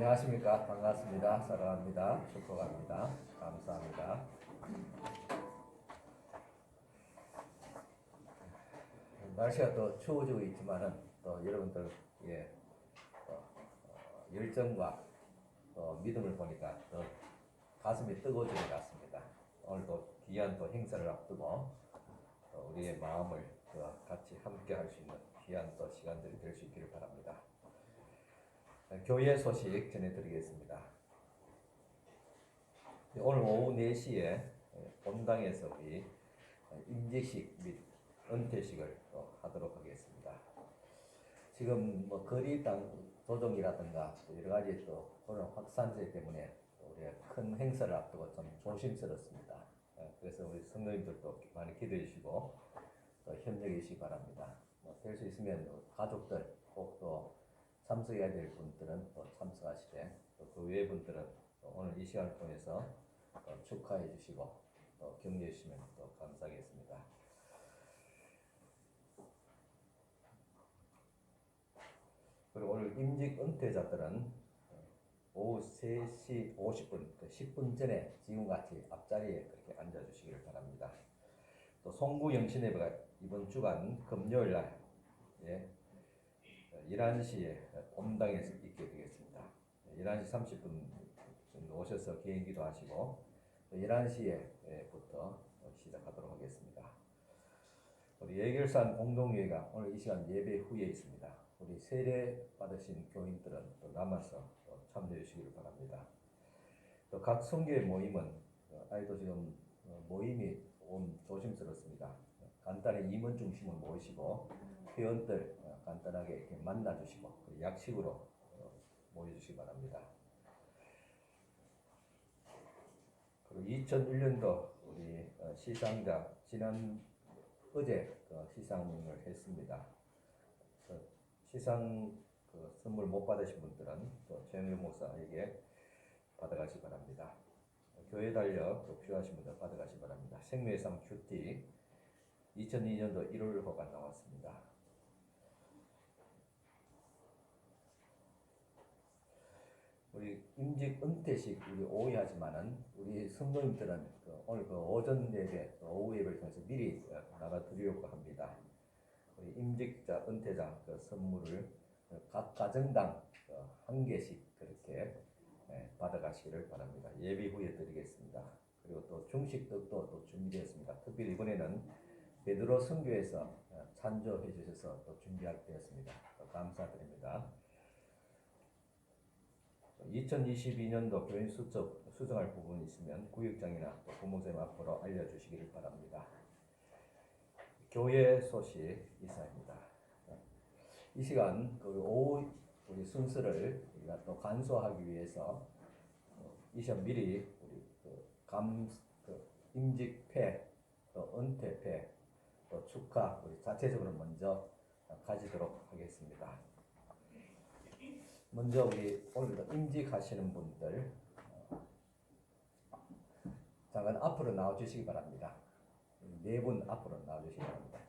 안녕하십니까. 반갑습니다. 사랑합니다. 축복합니다. 감사합니다. 날씨가 또 추워지고 있지만은 또 여러분들 열정과 또 믿음을 보니까 또 가슴이 뜨거워지는 것 같습니다. 오늘도 귀한 또 행사를 앞두고 또 우리의 마음을 같이 함께 할 수 있는 귀한 또 시간들이 될 수 있기를 바랍니다. 교회 소식 전해드리겠습니다. 오늘 오후 4시에 본당에서 우리 임직식 및 은퇴식을 하도록 하겠습니다. 지금 뭐 거리 조정이라든가 여러 가지 또 코로나 확산세 때문에 우리가 큰 행사를 앞두고 좀 조심스럽습니다. 그래서 우리 성도님들도 많이 기도해 주시고 또 협력해 주시기 바랍니다. 될 수 있으면 가족들 꼭 또 참석해야 될 분들은 또 참석하시되 또 그 외 분들은 오늘 이 시간을 통해서 축하해 주시고 또 격려해 주시면 또 감사하겠습니다. 그리고 오늘 임직 은퇴자들은 오후 3시 50분, 10분 전에 지금같이 앞자리에 그렇게 앉아주시기를 바랍니다. 또 송구 영신예배가 이번 주간 금요일 날 11시에 본당에서 있게 되겠습니다. 11시 30분 정도 오셔서 개인기도 하시고 11시에부터 시작하도록 하겠습니다. 우리 예결산 공동회의가 오늘 이 시간 예배 후에 있습니다. 우리 세례 받으신 교인들은 또 남아서 참여해 주시기를 바랍니다. 또 각 선교회 모임은 아이도 지금 모임이 좀 조심스럽습니다. 간단히 임원 중심으로 모이시고 회원들 간단하게 이렇게 만나 주시고 약식으로 모여 주시기 바랍니다. 그리고 2001년도 우리 시상자 어제 시상을 했습니다. 시상 선물 못 받으신 분들은 또 최영일 목사에게 받아가시 바랍니다. 교회 달력 또 필요하신 분들 받아가시 바랍니다. 생명의 삶 큐티 2002년도 1월호가 나왔습니다. 우리 임직 은퇴식 우리 오해하지만은 우리 성도님들은 오늘 오전 예배 오후 예배를 통해서 미리 나가 드리려고 합니다. 우리 임직자 은퇴자 선물을 각 가정당 한 개씩 그렇게 받아가시기를 바랍니다. 예비 후에 드리겠습니다. 그리고 또 중식떡도 또 준비되었습니다. 특별히 이번에는 베드로 선교에서 찬조해 주셔서 또 준비되었습니다. 감사드립니다. 2022년도 교인 수정할 부분이 있으면 구역장이나 또 부목사님 앞으로 알려주시기를 바랍니다. 교회 소식 이사입니다. 이 시간 오후 우리 순서를 우리가 또 간소하기 위해서 이 시간 미리 우리 임직패 또 은퇴패 또 축하 우리 자체적으로 먼저 가지도록 하겠습니다. 먼저 우리 오늘도 임직하시는 분들 잠깐 앞으로 나와주시기 바랍니다. 4분 앞으로 나와주시기 바랍니다.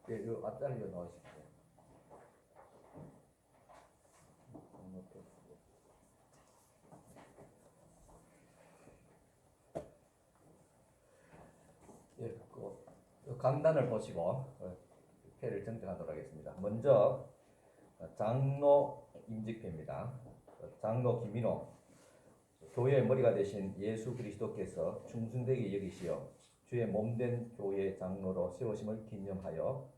네, 요 앞자리로 나오십시오. 예, 강단을 보시고 패를 정정하도록 하겠습니다. 먼저 장로 임직패입니다. 장로 김민호 교회의 머리가 되신 예수 그리스도께서 충성되게 여기시어 주의 몸된 교회 장로로 세우심을 기념하여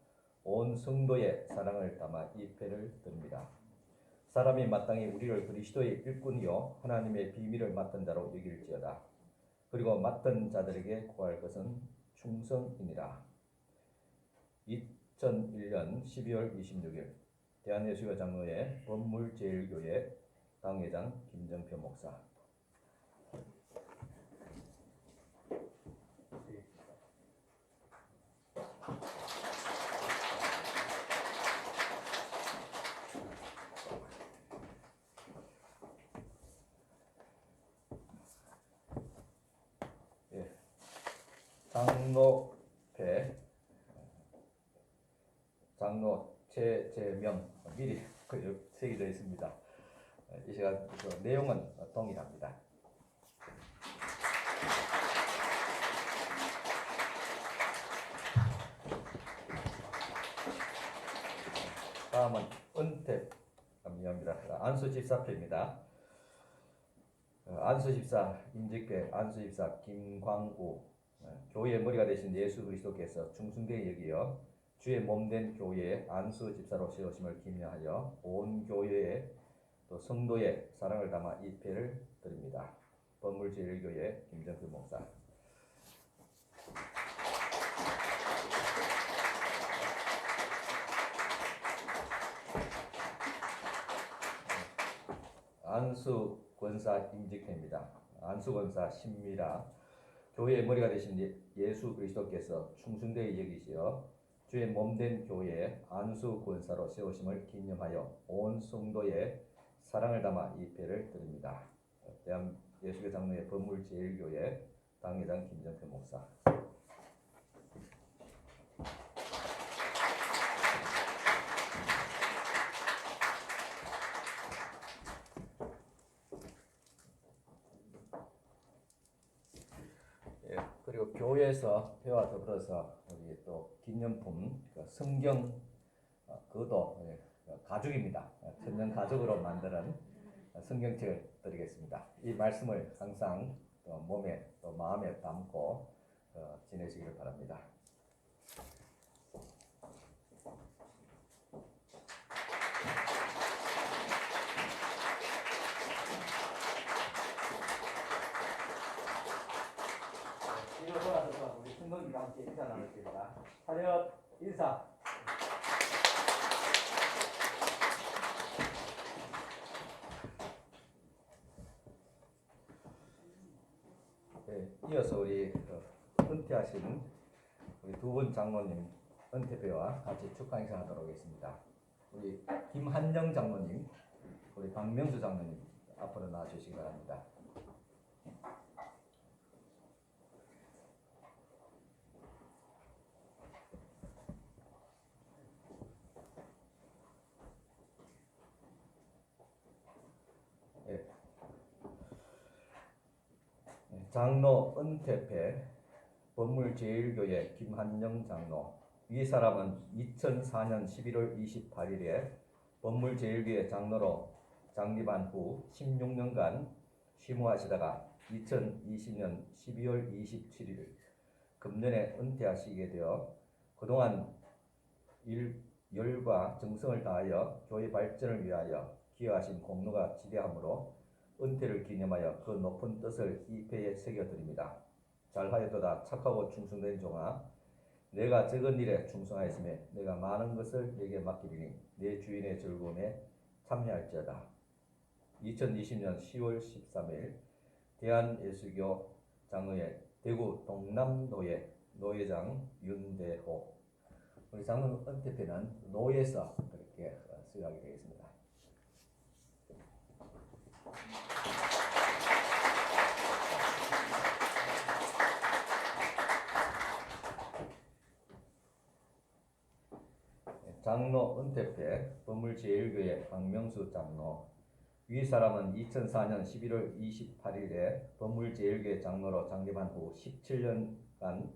온 성도의 사랑을 담아 이 패를 드립니다. 사람이 마땅히 우리를 그리스도의 일꾼이요 하나님의 비밀을 맡은 자로 여길지어다. 그리고 맡은 자들에게 구할 것은 충성이니라. 2001년 12월 26일 대한예수교 장로회 법물제일교회 당회장 김정표 목사. 장로회 장로 최재명 미리 새겨져 있습니다. 이 시간 그 내용은 동일합니다. 다음은 은퇴 미안합니다. 안수집사표입니다. 안수집사 임직배 안수집사 김광우 교회의 머리가 되신 예수 그리스도께서 충성되게 여기어 주의 몸된 교회의 안수집사로 세우심을 기념하여 온 교회에 또 성도의 사랑을 담아 입회를 드립니다. 범물제일교회 김정표 목사. 안수 권사 임직회입니다. 안수 권사 신미라 교회의 머리가 되신 예수 그리스도께서 충성되게 여기시어 주의 몸된 교회에 안수 권사로 세우심을 기념하여 온 성도의 사랑을 담아 입회를 드립니다. 대한 예수교 장로의 범물제일교회 당회장 김정표 목사. 그리고 교회에서 회와 더불어서 우리 또 기념품 성경 그것도 가죽입니다. 천년 가죽으로 만드는 성경책을 드리겠습니다. 이 말씀을 항상 또 몸에 또 마음에 담고 지내시기를 바랍니다. 뒤로 돌아서서 우리 승동이가 함께 인사 나누겠습니다. 차렷 인사. 네, 이어서 우리 은퇴하신 우리 두 분 장로님 은퇴배와 같이 축하 인사하도록 하겠습니다. 우리 김한영 장로님, 우리 박명수 장로님 앞으로 나와주시기 바랍니다. 장로 은퇴패 범물제일교회 김한영 장로. 이 사람은 2004년 11월 28일에 범물제일교회 장로로 장립한 후 16년간 쉬무하시다가 2020년 12월 27일 금년에 은퇴하시게 되어 그동안 열과 정성을 다하여 교회 발전을 위하여 기여하신 공로가 지대하므로 은퇴를 기념하여 그 높은 뜻을 이 패에 새겨드립니다. 잘하였도다 착하고 충성된 종아, 내가 적은 일에 충성하였으며 내가 많은 것을 내게 맡기리니 내 주인의 즐거움에 참여할지어다. 2020년 10월 13일 대한예수교 장로회 대구 동남노예 노회장 윤대호. 우리 장로 은퇴패는 노예서 그렇게 수여하게 되겠습니다. 장로 은퇴패 범물제일교회 박명수 장로. 위 사람은 2004년 11월 28일에 범물제일교회 장로로 장립한 후 17년간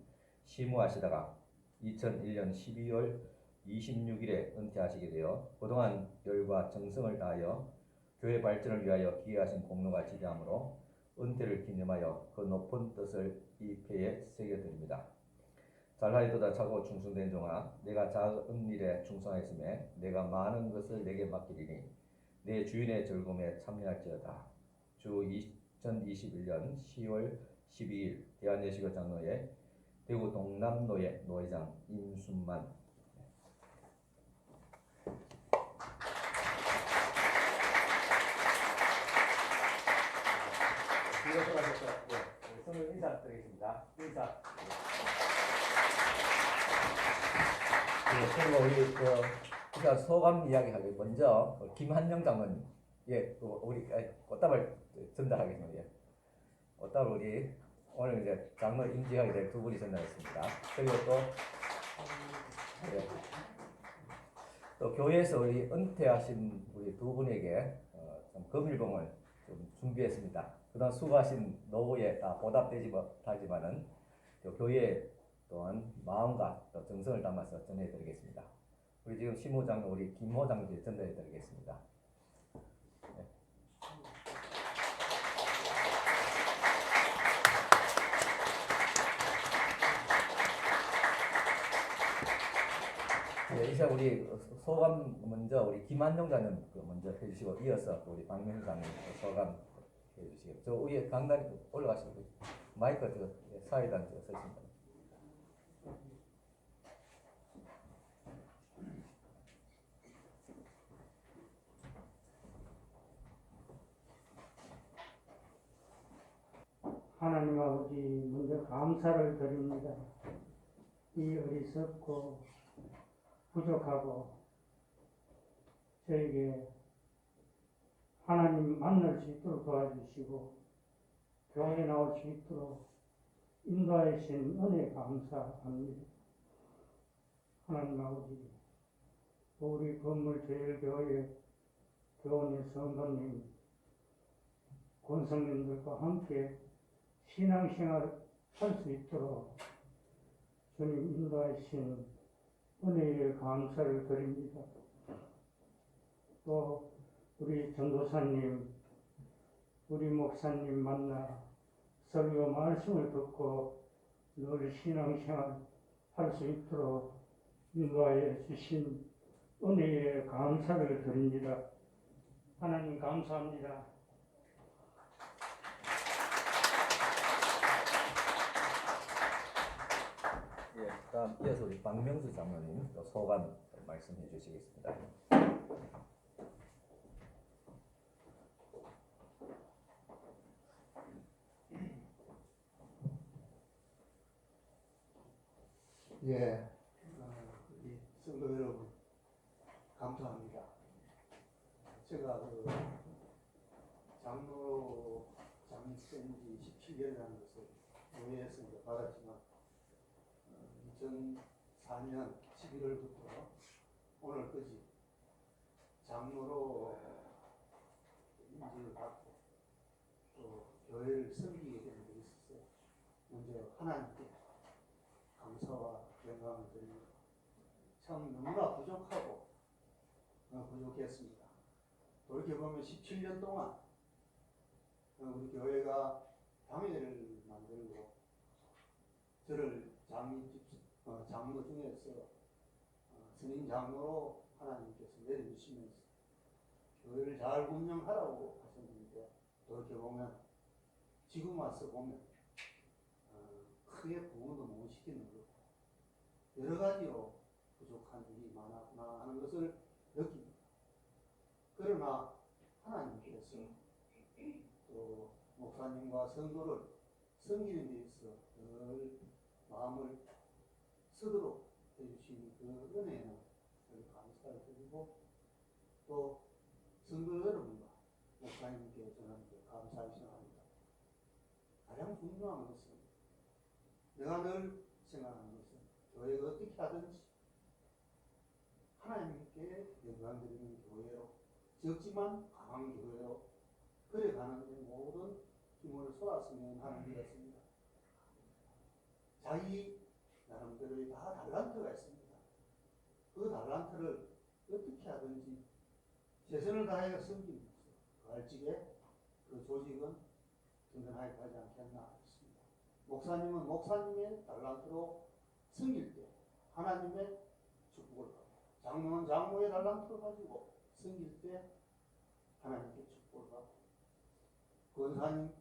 쉬무하시다가 2001년 12월 26일에 은퇴하시게 되어 그동안 열과 정성을 다하여 교회 발전을 위하여 기여하신 공로가 지대하므로 은퇴를 기념하여 그 높은 뜻을 이 패에 새겨드립니다. 잘하였도다 착하고 충성된 종아, 내가 작은 일에 충성하였으며 내가 많은 것을 내게 맡기리니 내 주인의 즐거움에 참여할지어다. 주 2021년 10월 12일 대한예수교 장로회 대구 동남노예 노회장 임순만. 뒤로 돌아서서 성을 인사드리겠습니다. 인사. 그리고 우리 소감 이야기하기 먼저 김한영 장로님, 우리 꽃다발 전달하겠습니다. 꽃다발 우리 오늘 이제 장로 임직하게 될 두 분이 전달했습니다. 그리고 네, 또 교회에서 우리 은퇴하신 우리 두 분에게 좀 금일봉을 좀 준비했습니다. 그동안 수고하신 노고에 다 보답되지 못하지만은 또 교회 또한 마음과 또 정성을 담아서 전해드리겠습니다. 우리 지금 심호장로 우리 김호장님께 전달해드리겠습니다. 네, 이제 우리 소감 먼저 우리 김한종장님 먼저 해주시고 이어서 우리 박명장님 소감 해주시고 저 위에 강단 올라가시고 마이크 사이단 서십니다. 하나님 아버지 먼저 감사를 드립니다. 이 어리석고 부족하고 저에게 하나님 만날 수 있도록 도와주시고 교회에 나올 수 있도록 인도하신 은혜 감사합니다. 하나님 아버지 우리 건물제일교회 교원의 성도님 권성님들과 함께 신앙생활 할 수 있도록 주님 인도하신 은혜에 감사를 드립니다. 또 우리 전도사님, 우리 목사님 만나 설교 말씀을 듣고 늘 신앙생활 할 수 있도록 인도하여 주신 은혜에 감사를 드립니다. 하나님 감사합니다. 예, 다음 이어서 우리 박명수 장로님 또 소감 말씀해 주시겠습니다. 예, 우리 성도 여러분 감사합니다. 제가 장로 장센 지 17년이라는 것을 교회에서 이제 받았지만 2004년 11월부터 오늘까지 장로로 인지를 받고 또 교회를 섬기게 되는 데 있어서 먼저 하나님께 감사와 영광을 드립니다. 참 너무나 부족하고 부족했습니다. 돌이켜보면 17년 동안 우리 교회가 당회를 만들고 저를 장로 중에서 선임 장로로 하나님께서 내려주시면서 교회를 잘 운영하라고 하셨는데 돌이켜보면 지금 와서 보면 크게 부흥도 못 시키는 것 여러 가지로 부족한 일이 많았구나 하는 것을 느낍니다. 그러나 하나님께서 또 목사님과 성도를 섬기는 데 있어 늘 마음을 쓰도록 해주신 그 은혜는 감사를 드리고 또 성도 여러분과 목사님께 저는 감사를 생각합니다. 가장 중요한 것은 내가 늘 생각하는 것은 교회가 어떻게 하든지 하나님께 영광 드리는 교회로 적지만 강한 교회로 그래가는 데 모든 힘을 쏟았으면 하는 일이었습니다. 자기 나름대로의 다 달란트가 있습니다. 그 달란트를 어떻게 하든지 최선을 다해 섬기면서 그 알직에 그 조직은 든든하게 가지 않겠나 싶습니다. 목사님은 목사님의 달란트로 섬길 때 하나님의 축복을 받고 장로는 장로의 달란트를 가지고 섬길 때 하나님께 축복을 받고 권사님,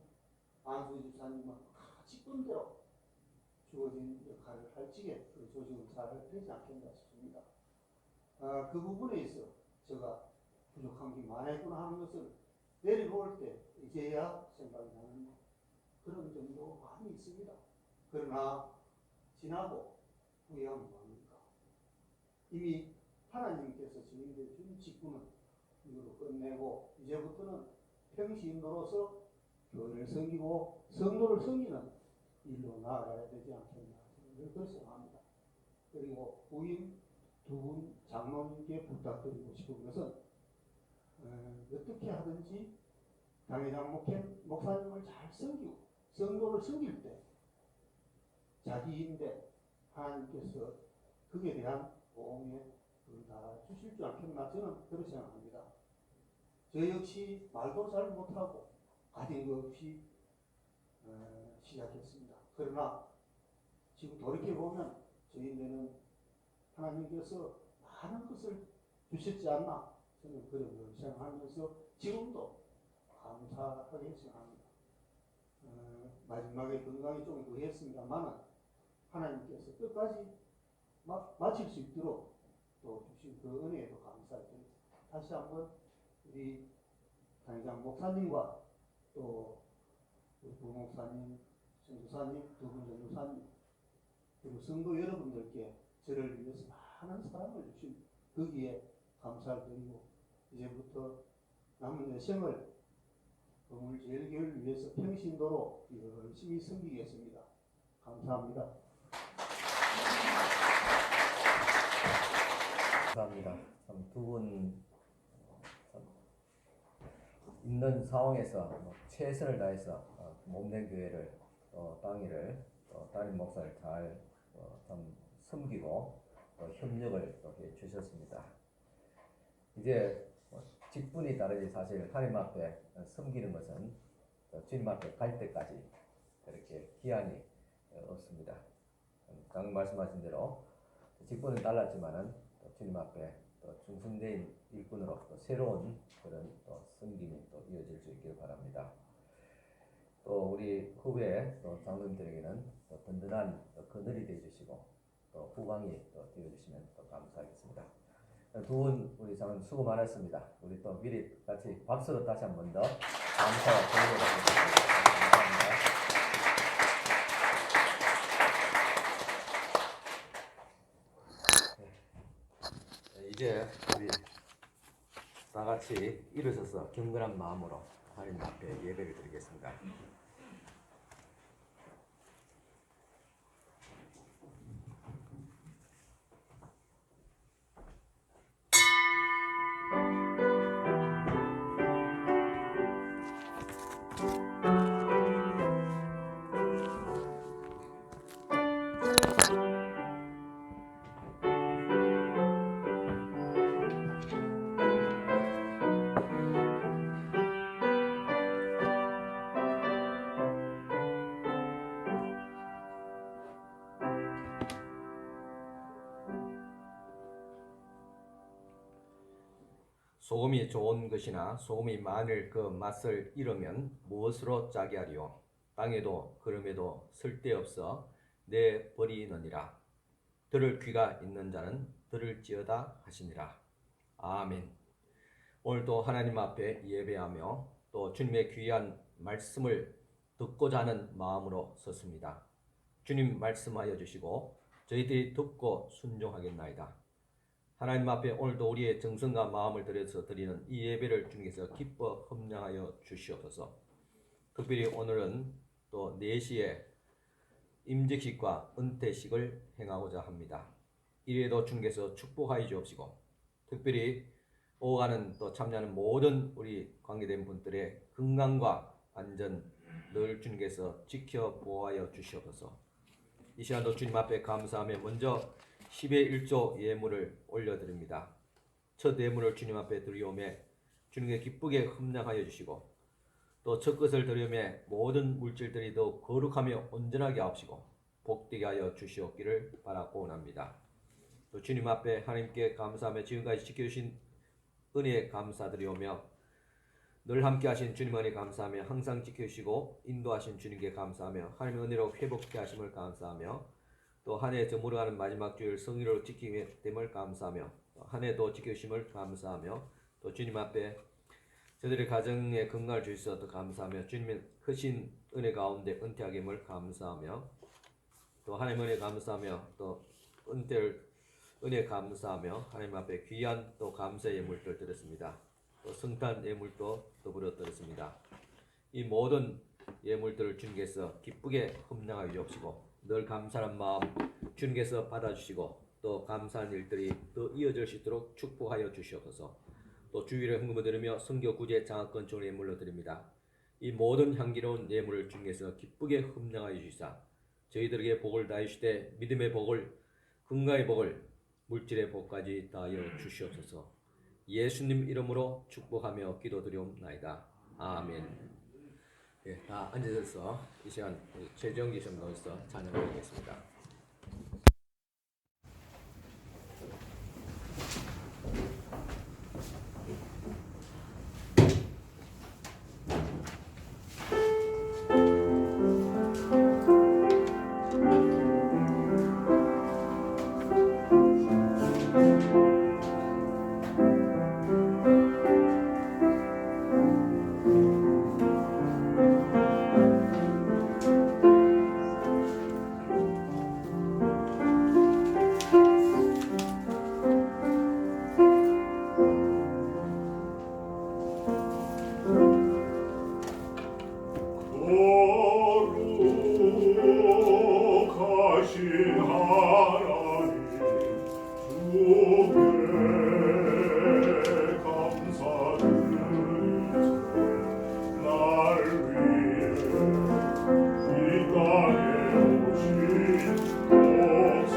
안수 집사님은 같이 끈대로 주어진 역할을 할 적에 그 조직은 잘 되지 않겠나 싶습니다. 그 부분에 있어 제가 부족한 게 많았구나 하는 것을 내려올 때 이제야 생각이 나는 그런 점도 많이 있습니다. 그러나 지나고 후회하면 뭐합니까? 이미 하나님께서 저희에게 준 직분은 이걸로 끝내고 이제부터는 평신도로서 교회를 섬기고 성도를 섬기는 일로 나아가야 되지 않겠나 저는 그렇게 생각합니다. 그리고 부인 두 분 장로님께 부탁드리고 싶은 것은 어떻게 하든지 당회장 목사님을 잘 섬기고 성도를 섬길 때 자기 인데 하나님께서 그에 대한 보응에 그걸 다 주실 줄 않겠나 저는 그렇게 생각합니다. 저 역시 말도 잘 못하고 가진 것 없이 시작했습니다. 그러나 지금 돌이켜보면 저희들은 하나님께서 많은 것을 주셨지 않나 저는 그런 걸 생각하면서 지금도 감사하게 생각합니다. 마지막에 건강이 좀 의했습니다만 하나님께서 끝까지 마칠 수 있도록 또 주신 그 은혜에도 감사드립니다. 다시 한번 우리 당회장 목사님과 또 우리 부목사님, 전도사님, 두 분 전도사님 그리고 성도 여러분들께 저를 위해서 많은 사랑을 주신 거기에 감사를 드리고 이제부터 남은 내 생을 건물제일교회를 위해서 평신도로 열심히 섬기겠습니다. 감사합니다. 감사합니다. 참 두 분 있는 상황에서 최선을 다해서 몸된 교회를 땅위를 담임 목사를 잘 참 섬기고 협력을 또 해주셨습니다. 이제 직분이 다르지 사실 하나님 앞에 섬기는 것은 주님 앞에 갈 때까지 그렇게 기한이 없습니다. 방금 말씀하신 대로 직분은 달랐지만은 주님 앞에 또 중심된 일꾼으로 또 새로운 그런 또 섬김이 또 이어질 수 있기를 바랍니다. 또 우리 후배 또 장로님들에게는 또 든든한 또 그늘이 되어주시고 또 후광이 또 되어주시면 또 감사하겠습니다. 두 분 우리 장로님 수고 많았습니다. 우리 또 미리 같이 박수로 다시 한 번 더 감사와 공헌을 하겠습니다. 감사합니다. 네. 이제 우리 다 같이 일어서서 경건한 마음으로 하나님 앞에 예배를 드리겠습니다. 소금이 좋은 것이나 소금이 많을 그 맛을 잃으면 무엇으로 짜게 하리요? 땅에도 그름에도 쓸데없어 내버리느니라. 들을 귀가 있는 자는 들을지어다 하시니라. 아멘. 오늘도 하나님 앞에 예배하며 또 주님의 귀한 말씀을 듣고자 하는 마음으로 섰습니다. 주님 말씀하여 주시고 저희들이 듣고 순종하겠나이다. 하나님 앞에 오늘도 우리의 정성과 마음을 들여서 드리는 이 예배를 주님께서 기뻐 흠량하여 주시옵소서. 특별히 오늘은 또 4시에 임직식과 은퇴식을 행하고자 합니다. 이래도 주님께서 축복하여 주옵시고 특별히 오가는 또 참여하는 모든 우리 관계된 분들의 건강과 안전 늘 주님께서 지켜보아여 주시옵소서. 이 시간도 주님 앞에 감사하며 먼저 10의 1조 예물을 올려드립니다. 첫 예물을 주님 앞에 드리오매 주님께 기쁘게 흠량하여 주시고 또 첫 것을 드리오매 모든 물질들이 더욱 거룩하며 온전하게 하옵시고 복되게 하여 주시옵기를 바라고 원합니다. 또 주님 앞에 하나님께 감사하며 지금까지 지켜주신 은혜에 감사드리오며 늘 함께 하신 주님 은혜 감사하며 항상 지켜주시고 인도하신 주님께 감사하며 하나님의 은혜로 회복케 하심을 감사하며 또 한 해 저물어가는 마지막 주일 성의로 지키게 됨을 감사하며 한 해도 지켜주심을 감사하며 또 주님 앞에 저들의 가정에 건강을 주셔서 감사하며 주님의 크신 은혜 가운데 은퇴하게 됨을 감사하며 또 하나님 은혜 감사하며 또 은혜 감사하며 하나님 앞에 귀한 또 감사의 예물들 드렸습니다. 또 성탄 예물도 더불어 드렸습니다. 이 모든 예물들을 주님께서 기쁘게 흠량하여 주옵시고 늘 감사한 마음 주님께서 받아주시고 또 감사한 일들이 더 이어질 수 있도록 축복하여 주시옵소서. 또 주일에 헌금을 드리며 선교 구제 장학권 종을 예물로 드립니다. 이 모든 향기로운 예물을 주님께서 기쁘게 흠량하여 주시사 저희들에게 복을 다해 주시되 믿음의 복을 건강의 복을 물질의 복까지 다하여 주시옵소서. 예수님 이름으로 축복하며 기도드리옵나이다. 아멘. 예, 다 앉으셔서 이 시간 최정기 좀 넣어서 찬양하겠습니다. 거룩하신 하나님 주께 감사드리세. 날 위해 이 땅에 오신 독생자 예수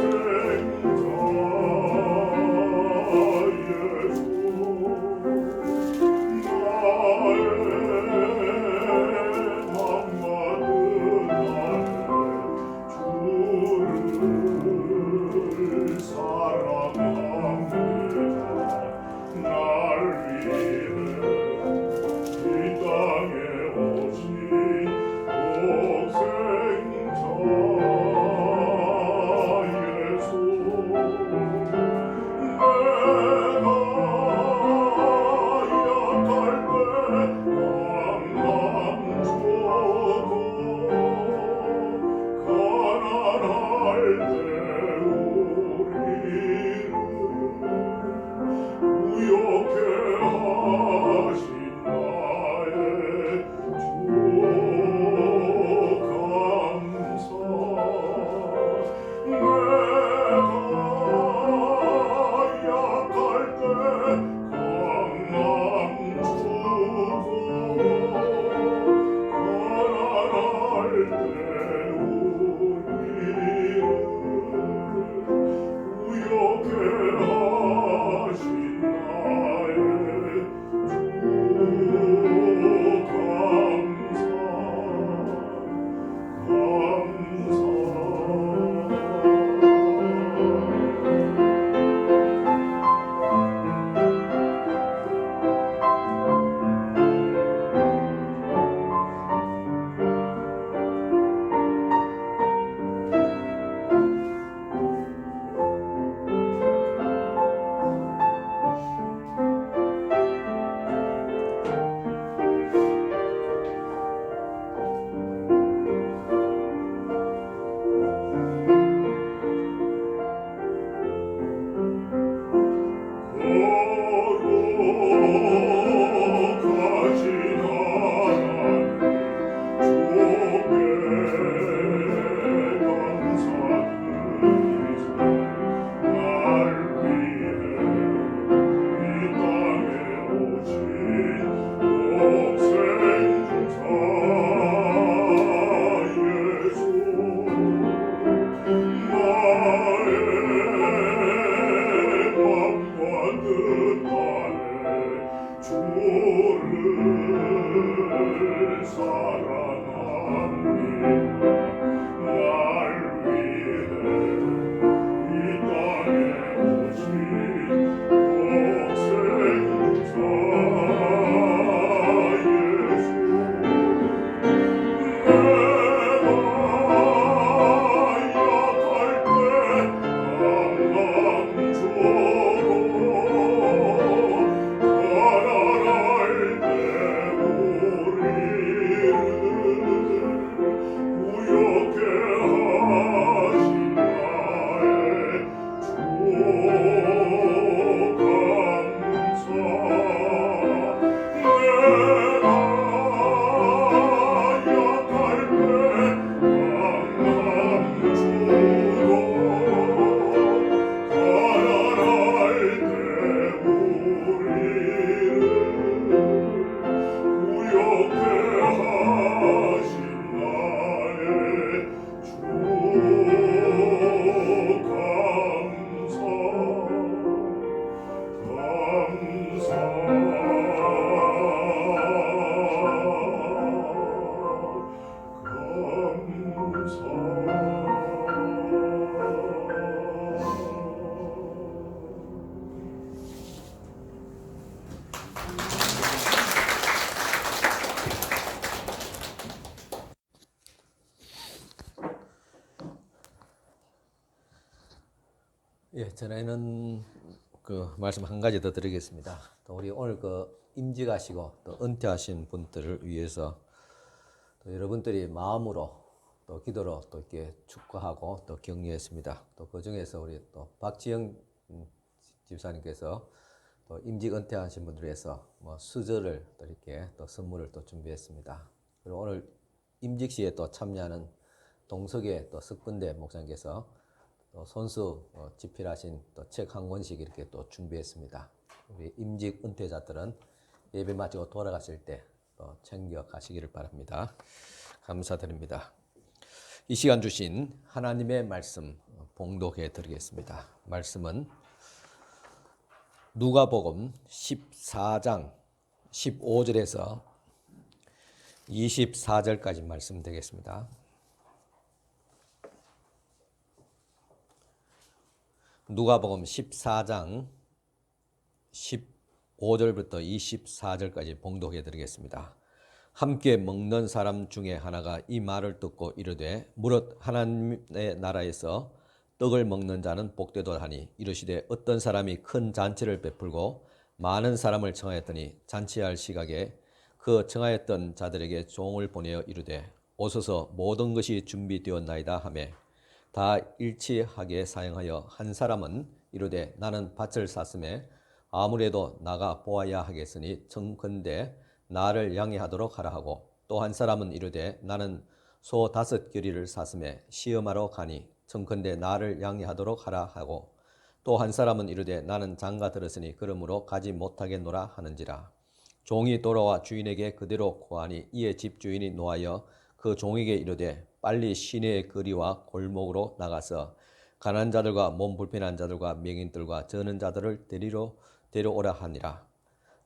나의 밤과 그날에 주를 예, 전에는 그 말씀 한 가지 더 드리겠습니다. 또 우리 오늘 그 임직하시고 또 은퇴하신 분들을 위해서 또 여러분들이 마음으로 또 기도로 또 이렇게 축하하고 또 격려했습니다. 또 그 중에서 우리 또 박지영 집사님께서 또 임직 은퇴하신 분들 위해서 뭐 수저를 또 이렇게 또 선물을 또 준비했습니다. 그리고 오늘 임직시에 또 참여하는 동석의 또 석근대 목사님께서 또 손수 집필하신 또 책 한 권씩 이렇게 또 준비했습니다. 우리 임직 은퇴자들은 예배 마치고 돌아가실 때 또 챙겨 가시기를 바랍니다. 감사드립니다. 이 시간 주신 하나님의 말씀 봉독해 드리겠습니다. 말씀은 누가복음 14장 15절에서 24절까지 말씀 되겠습니다. 누가복음 14장 15절부터 24절까지 봉독해 드리겠습니다. 함께 먹는 사람 중에 하나가 이 말을 듣고 이르되 무릇 하나님의 나라에서 떡을 먹는 자는 복되도다 하니 이르시되 어떤 사람이 큰 잔치를 베풀고 많은 사람을 청하였더니 잔치할 시각에 그 청하였던 자들에게 종을 보내어 이르되 오소서 모든 것이 준비되었나이다 하매 다 일치하게 사용하여 한 사람은 이르되 나는 밭을 샀음에 아무래도 나가 보아야 하겠으니 청컨대 나를 양해하도록 하라 하고 또 한 사람은 이르되 나는 소 5겨리를 샀음에 시험하러 가니 청컨대 나를 양해하도록 하라 하고 또 한 사람은 이르되 나는 장가 들었으니 그러므로 가지 못하겠노라 하는지라. 종이 돌아와 주인에게 그대로 고하니 이에 집주인이 노하여 그 종에게 이르되 빨리 시내의 거리와 골목으로 나가서 가난한 자들과 몸 불편한 자들과 명인들과 저는 자들을 데려오라 하니라.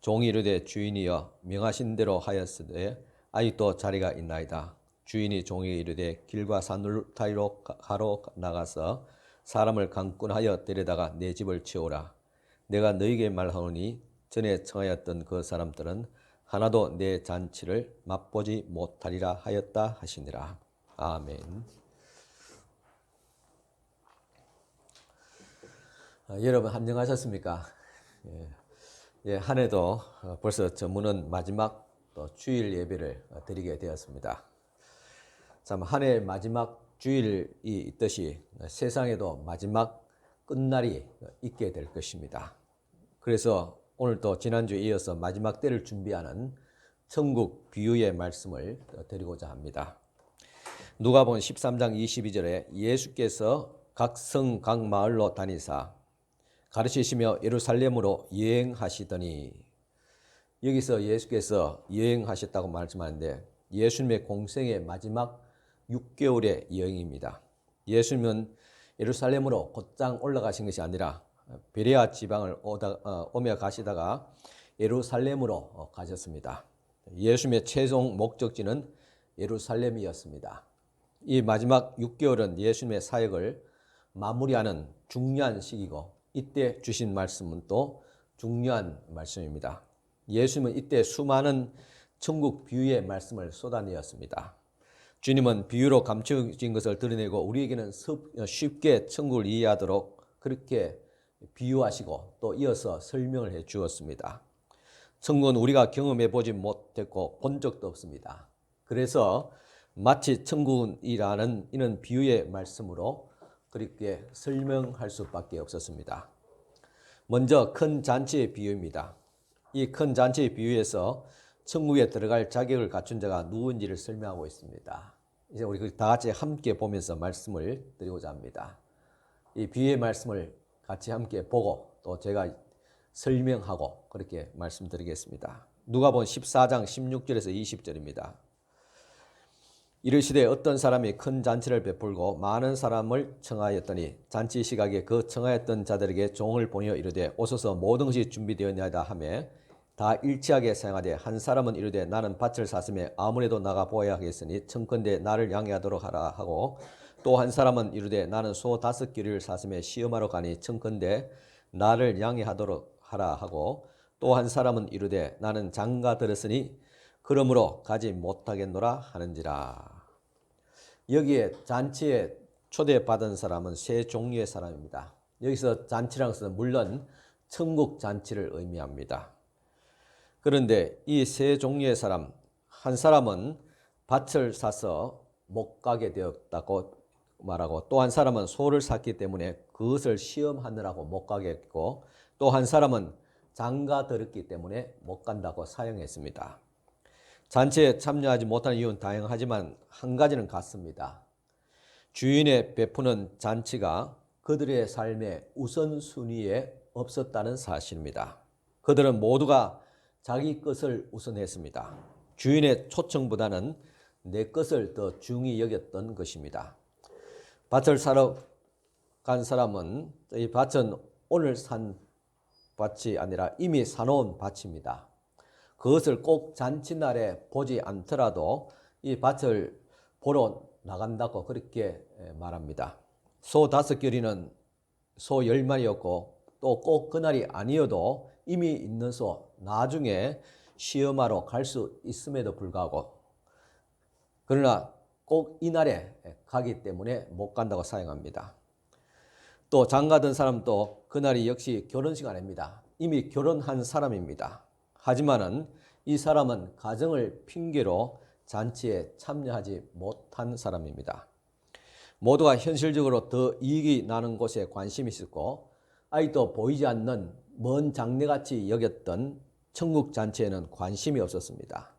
종이 이르되 주인이여 명하신 대로 하였으되 아직도 자리가 있나이다. 주인이 종에게 이르되 길과 산울타리로 가로 나가서 사람을 강권하여 데려다가 내 집을 채우라. 내가 너희에게 말하노니 전에 청하였던 그 사람들은 하나도 내 잔치를 맛보지 못하리라 하였다 하시니라. 아멘. 여러분 안녕하셨습니까? 예, 한 해도 벌써 저무는 마지막 또 주일 예배를 드리게 되었습니다. 참 한 해 마지막 주일이 있듯이 세상에도 마지막 끝날이 있게 될 것입니다. 그래서 오늘도 지난주에 이어서 마지막 때를 준비하는 천국 비유의 말씀을 드리고자 합니다. 누가복음 13장 22절에 예수께서 각 성 각 마을로 다니사 가르치시며 예루살렘으로 여행하시더니, 여기서 예수께서 여행하셨다고 말씀하는데 예수님의 공생의 마지막 6개월의 여행입니다. 예수님은 예루살렘으로 곧장 올라가신 것이 아니라 베레아 지방을 오며 가시다가 예루살렘으로 가셨습니다. 예수님의 최종 목적지는 예루살렘이었습니다. 이 마지막 6개월은 예수님의 사역을 마무리하는 중요한 시기고 이때 주신 말씀은 또 중요한 말씀입니다. 예수님은 이때 수많은 천국 비유의 말씀을 쏟아내었습니다. 주님은 비유로 감춰진 것을 드러내고 우리에게는 쉽게 천국을 이해하도록 그렇게 비유하시고 또 이어서 설명을 해 주었습니다. 천국은 우리가 경험해 보지 못했고 본 적도 없습니다. 그래서 마치 천국이라는 이런 비유의 말씀으로 그렇게 설명할 수밖에 없었습니다. 먼저 큰 잔치의 비유입니다. 이 큰 잔치의 비유에서 천국에 들어갈 자격을 갖춘 자가 누구인지를 설명하고 있습니다. 이제 우리 다 같이 함께 보면서 말씀을 드리고자 합니다. 이 비유의 말씀을 같이 함께 보고 또 제가 설명하고 그렇게 말씀드리겠습니다. 누가복음 14장 16절에서 20절입니다. 이르시되 어떤 사람이 큰 잔치를 베풀고 많은 사람을 청하였더니 잔치 시각에 그 청하였던 자들에게 종을 보내어 이르되 오소서 모든 것이 준비되었나이다 하매 다 일치하게 사용하되 한 사람은 이르되 나는 밭을 샀음에 아무래도 나가 보아야 하겠으니 청컨대 나를 양해하도록 하라 하고 또 한 사람은 이르되 나는 소 5겨리를 샀음에 시험하러 가니 청컨대 나를 양해하도록 하라 하고 또 한 사람은 이르되 나는 장가 들었으니 그러므로 가지 못하겠노라 하는지라. 여기에 잔치에 초대받은 사람은 세 종류의 사람입니다. 여기서 잔치라는 것은 물론 천국 잔치를 의미합니다. 그런데 이 세 종류의 사람, 한 사람은 밭을 사서 못 가게 되었다고 말하고, 또 한 사람은 소를 샀기 때문에 그것을 시험하느라고 못 가겠고, 또 한 사람은 장가 들었기 때문에 못 간다고 사용했습니다. 잔치에 참여하지 못하는 이유는 다양하지만 한 가지는 같습니다. 주인의 베푸는 잔치가 그들의 삶의 우선순위에 없었다는 사실입니다. 그들은 모두가 자기 것을 우선했습니다. 주인의 초청보다는 내 것을 더 중히 여겼던 것입니다. 밭을 사러 간 사람은 이 밭은 오늘 산 밭이 아니라 이미 사놓은 밭입니다. 그것을 꼭 잔치날에 보지 않더라도 이 밭을 보러 나간다고 그렇게 말합니다. 소 5겨리는 소 10마리였고 또 꼭 그날이 아니어도 이미 있는 소 나중에 시험하러 갈 수 있음에도 불구하고, 그러나 꼭 이날에 가기 때문에 못 간다고 사용합니다. 또 장가든 사람도 그날이 역시 결혼식 아닙니다. 이미 결혼한 사람입니다. 하지만은 이 사람은 가정을 핑계로 잔치에 참여하지 못한 사람입니다. 모두가 현실적으로 더 이익이 나는 곳에 관심이 있었고, 아직도 보이지 않는 먼 장래같이 여겼던 천국 잔치에는 관심이 없었습니다.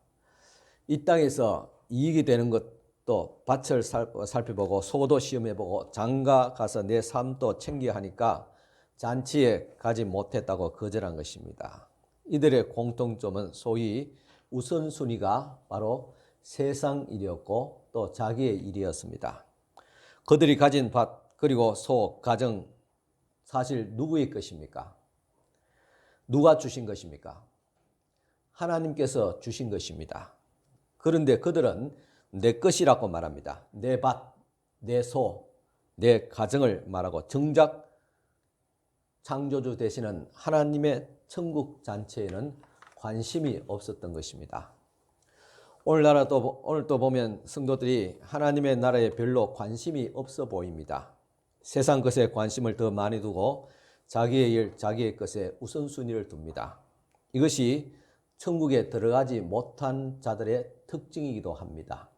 이 땅에서 이익이 되는 것도 밭을 살펴보고 소도 시험해보고 장가 가서 내 삶도 챙겨야 하니까 잔치에 가지 못했다고 거절한 것입니다. 이들의 공통점은 소위 우선순위가 바로 세상 일이었고 또 자기의 일이었습니다. 그들이 가진 밭 그리고 소, 가정, 사실 누구의 것입니까? 누가 주신 것입니까? 하나님께서 주신 것입니다. 그런데 그들은 내 것이라고 말합니다. 내 밭, 내 소, 내 가정을 말하고 정작 창조주 되시는 하나님의 천국 잔치에는 관심이 없었던 것입니다. 오늘 또 보면 성도들이 하나님의 나라에 별로 관심이 없어 보입니다. 세상 것에 관심을 더 많이 두고 자기의 일, 자기의 것에 우선순위를 둡니다. 이것이 천국에 들어가지 못한 자들의 특징이기도 합니다.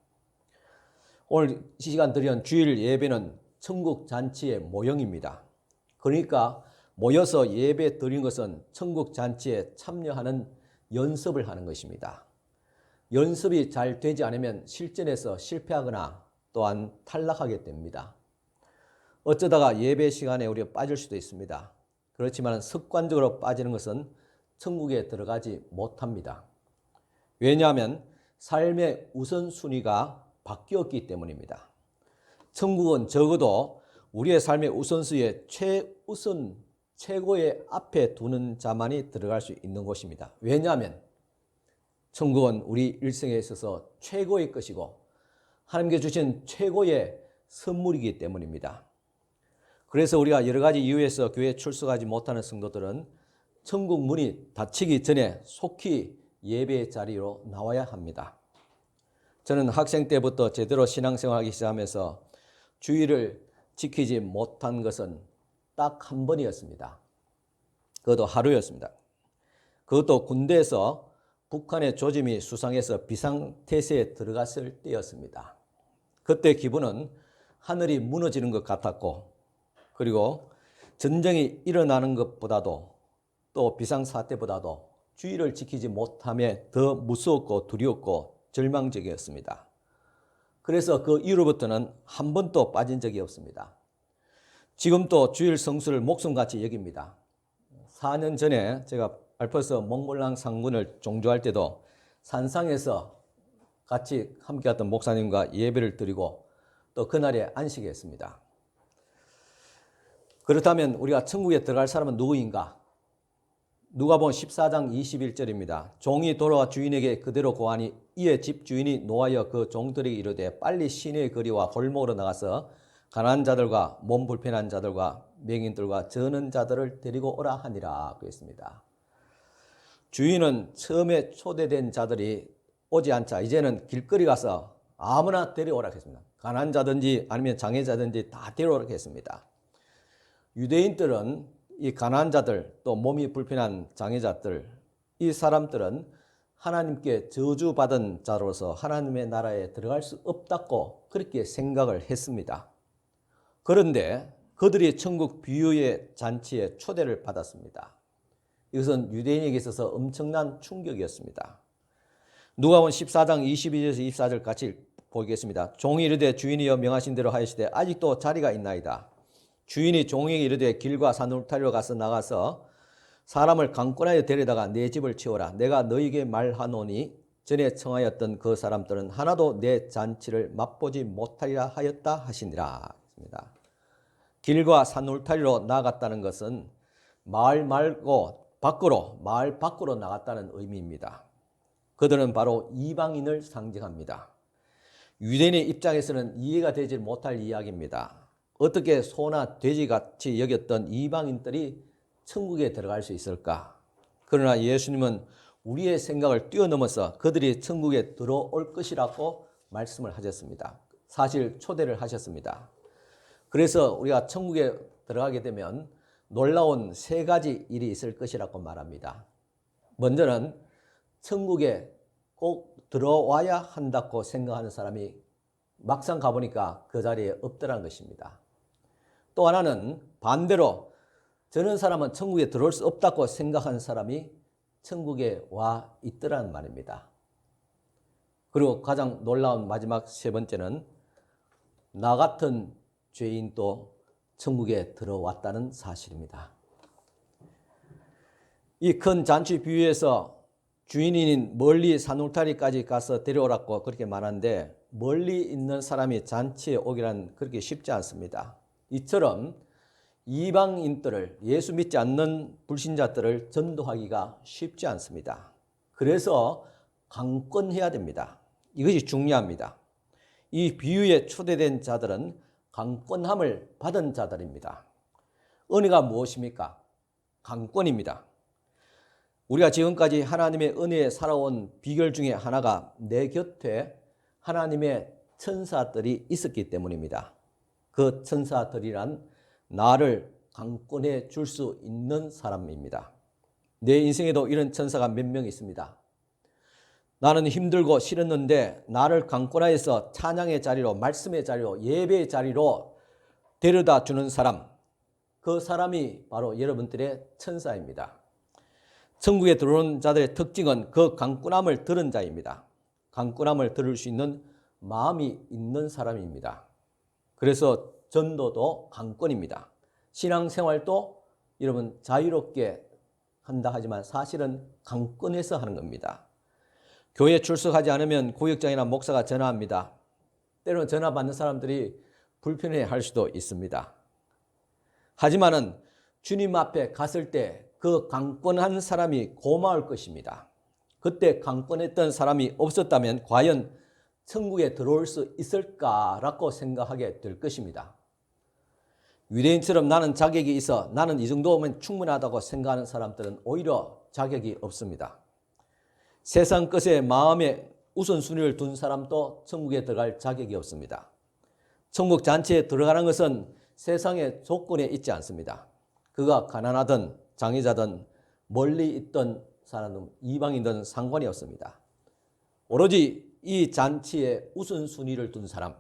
오늘 이 시간 드리는 주일 예배는 천국 잔치의 모형입니다. 그러니까 모여서 예배 드린 것은 천국 잔치에 참여하는 연습을 하는 것입니다. 연습이 잘 되지 않으면 실전에서 실패하거나 또한 탈락하게 됩니다. 어쩌다가 예배 시간에 우리가 빠질 수도 있습니다. 그렇지만 습관적으로 빠지는 것은 천국에 들어가지 못합니다. 왜냐하면 삶의 우선순위가 바뀌었기 때문입니다. 천국은 적어도 우리의 삶의 우선순위에 최고의 앞에 두는 자만이 들어갈 수 있는 곳입니다. 왜냐하면 천국은 우리 일생에 있어서 최고의 것이고 하나님께 주신 최고의 선물이기 때문입니다. 그래서 우리가 여러 가지 이유에서 교회에 출석하지 못하는 성도들은 천국 문이 닫히기 전에 속히 예배 자리로 나와야 합니다. 저는 학생 때부터 제대로 신앙생활하기 시작하면서 주일을 지키지 못한 것은 딱 한 번이었습니다. 그것도 하루였습니다. 그것도 군대에서 북한의 조짐이 수상해서 비상태세에 들어갔을 때였습니다. 그때 기분은 하늘이 무너지는 것 같았고, 그리고 전쟁이 일어나는 것보다도 또 비상사태보다도 주의를 지키지 못함에 더 무서웠고 두려웠고 절망적이었습니다. 그래서 그 이후로부터는 한 번도 빠진 적이 없습니다. 지금도 주일 성수를 목숨같이 여깁니다. 4년 전에 제가 알프스 몽골랑 상군을 종주할 때도 산상에서 같이 함께했던 목사님과 예배를 드리고 또 그날에 안식했습니다. 그렇다면 우리가 천국에 들어갈 사람은 누구인가? 누가복음 14장 21절입니다. 종이 돌아와 주인에게 그대로 고하니 이에 집 주인이 노하여 그 종들에게 이르되 빨리 시내의 거리와 골목으로 나가서 가난한 자들과 몸 불편한 자들과 맹인들과 저는 자들을 데리고 오라 하니라 그랬습니다. 주인은 처음에 초대된 자들이 오지 않자 이제는 길거리 가서 아무나 데려오라 했습니다. 가난한 자든지 아니면 장애자든지 다 데려오라 했습니다. 유대인들은 이 가난한 자들 또 몸이 불편한 장애자들 이 사람들은 하나님께 저주받은 자로서 하나님의 나라에 들어갈 수 없다고 그렇게 생각을 했습니다. 그런데 그들이 천국 비유의 잔치에 초대를 받았습니다. 이것은 유대인에게 있어서 엄청난 충격이었습니다. 누가복음 14장 22절에서 24절 같이 보겠습니다. 종이 이르되 주인이여 명하신 대로 하시되 아직도 자리가 있나이다. 주인이 종에게 이르되 길과 산 울타리로 나가서 사람을 강권하여 데려다가 내 집을 치워라. 내가 너희에게 말하노니 전에 청하였던 그 사람들은 하나도 내 잔치를 맛보지 못하리라 하였다 하시니라. 길과 산 울타리로 나갔다는 것은 마을 밖으로 나갔다는 의미입니다. 그들은 바로 이방인을 상징합니다. 유대인의 입장에서는 이해가 되지 못할 이야기입니다. 어떻게 소나 돼지같이 여겼던 이방인들이 천국에 들어갈 수 있을까? 그러나 예수님은 우리의 생각을 뛰어넘어서 그들이 천국에 들어올 것이라고 말씀을 하셨습니다. 사실 초대를 하셨습니다. 그래서 우리가 천국에 들어가게 되면 놀라운 세 가지 일이 있을 것이라고 말합니다. 먼저는 천국에 꼭 들어와야 한다고 생각하는 사람이 막상 가보니까 그 자리에 없더라는 것입니다. 또 하나는 반대로 저런 사람은 천국에 들어올 수 없다고 생각하는 사람이 천국에 와 있더라는 말입니다. 그리고 가장 놀라운 마지막 세 번째는 나 같은 죄인도 천국에 들어왔다는 사실입니다. 이 큰 잔치 비유에서 주인인 멀리 산울타리까지 가서 데려오라고 그렇게 말하는데 멀리 있는 사람이 잔치에 오기란 그렇게 쉽지 않습니다. 이처럼 이방인들을 예수 믿지 않는 불신자들을 전도하기가 쉽지 않습니다. 그래서 강권해야 됩니다. 이것이 중요합니다. 이 비유에 초대된 자들은 강권함을 받은 자들입니다. 은혜가 무엇입니까? 강권입니다. 우리가 지금까지 하나님의 은혜에 살아온 비결 중에 하나가 내 곁에 하나님의 천사들이 있었기 때문입니다. 그 천사들이란 나를 강권해 줄 수 있는 사람입니다. 내 인생에도 이런 천사가 몇 명 있습니다. 나는 힘들고 싫었는데 나를 강권하여서 찬양의 자리로, 말씀의 자리로, 예배의 자리로 데려다 주는 사람, 그 사람이 바로 여러분들의 천사입니다. 천국에 들어오는 자들의 특징은 그 강권함을 들은 자입니다. 강권함을 들을 수 있는 마음이 있는 사람입니다. 그래서 전도도 강권입니다. 신앙생활도 여러분 자유롭게 한다 하지만 사실은 강권해서 하는 겁니다. 교회 출석하지 않으면 구역장이나 목사가 전화합니다. 때로는 전화 받는 사람들이 불편해할 수도 있습니다. 하지만은 주님 앞에 갔을 때 그 강권한 사람이 고마울 것입니다. 그때 강권했던 사람이 없었다면 과연 천국에 들어올 수 있을까라고 생각하게 될 것입니다. 유대인처럼 나는 자격이 있어, 나는 이 정도면 충분하다고 생각하는 사람들은 오히려 자격이 없습니다. 세상 것에 마음에 우선순위를 둔 사람도 천국에 들어갈 자격이 없습니다. 천국 잔치에 들어가는 것은 세상의 조건에 있지 않습니다. 그가 가난하든 장애자든 멀리 있던 사람은 이방인든 상관이 없습니다. 오로지 이 잔치에 우선순위를 둔 사람,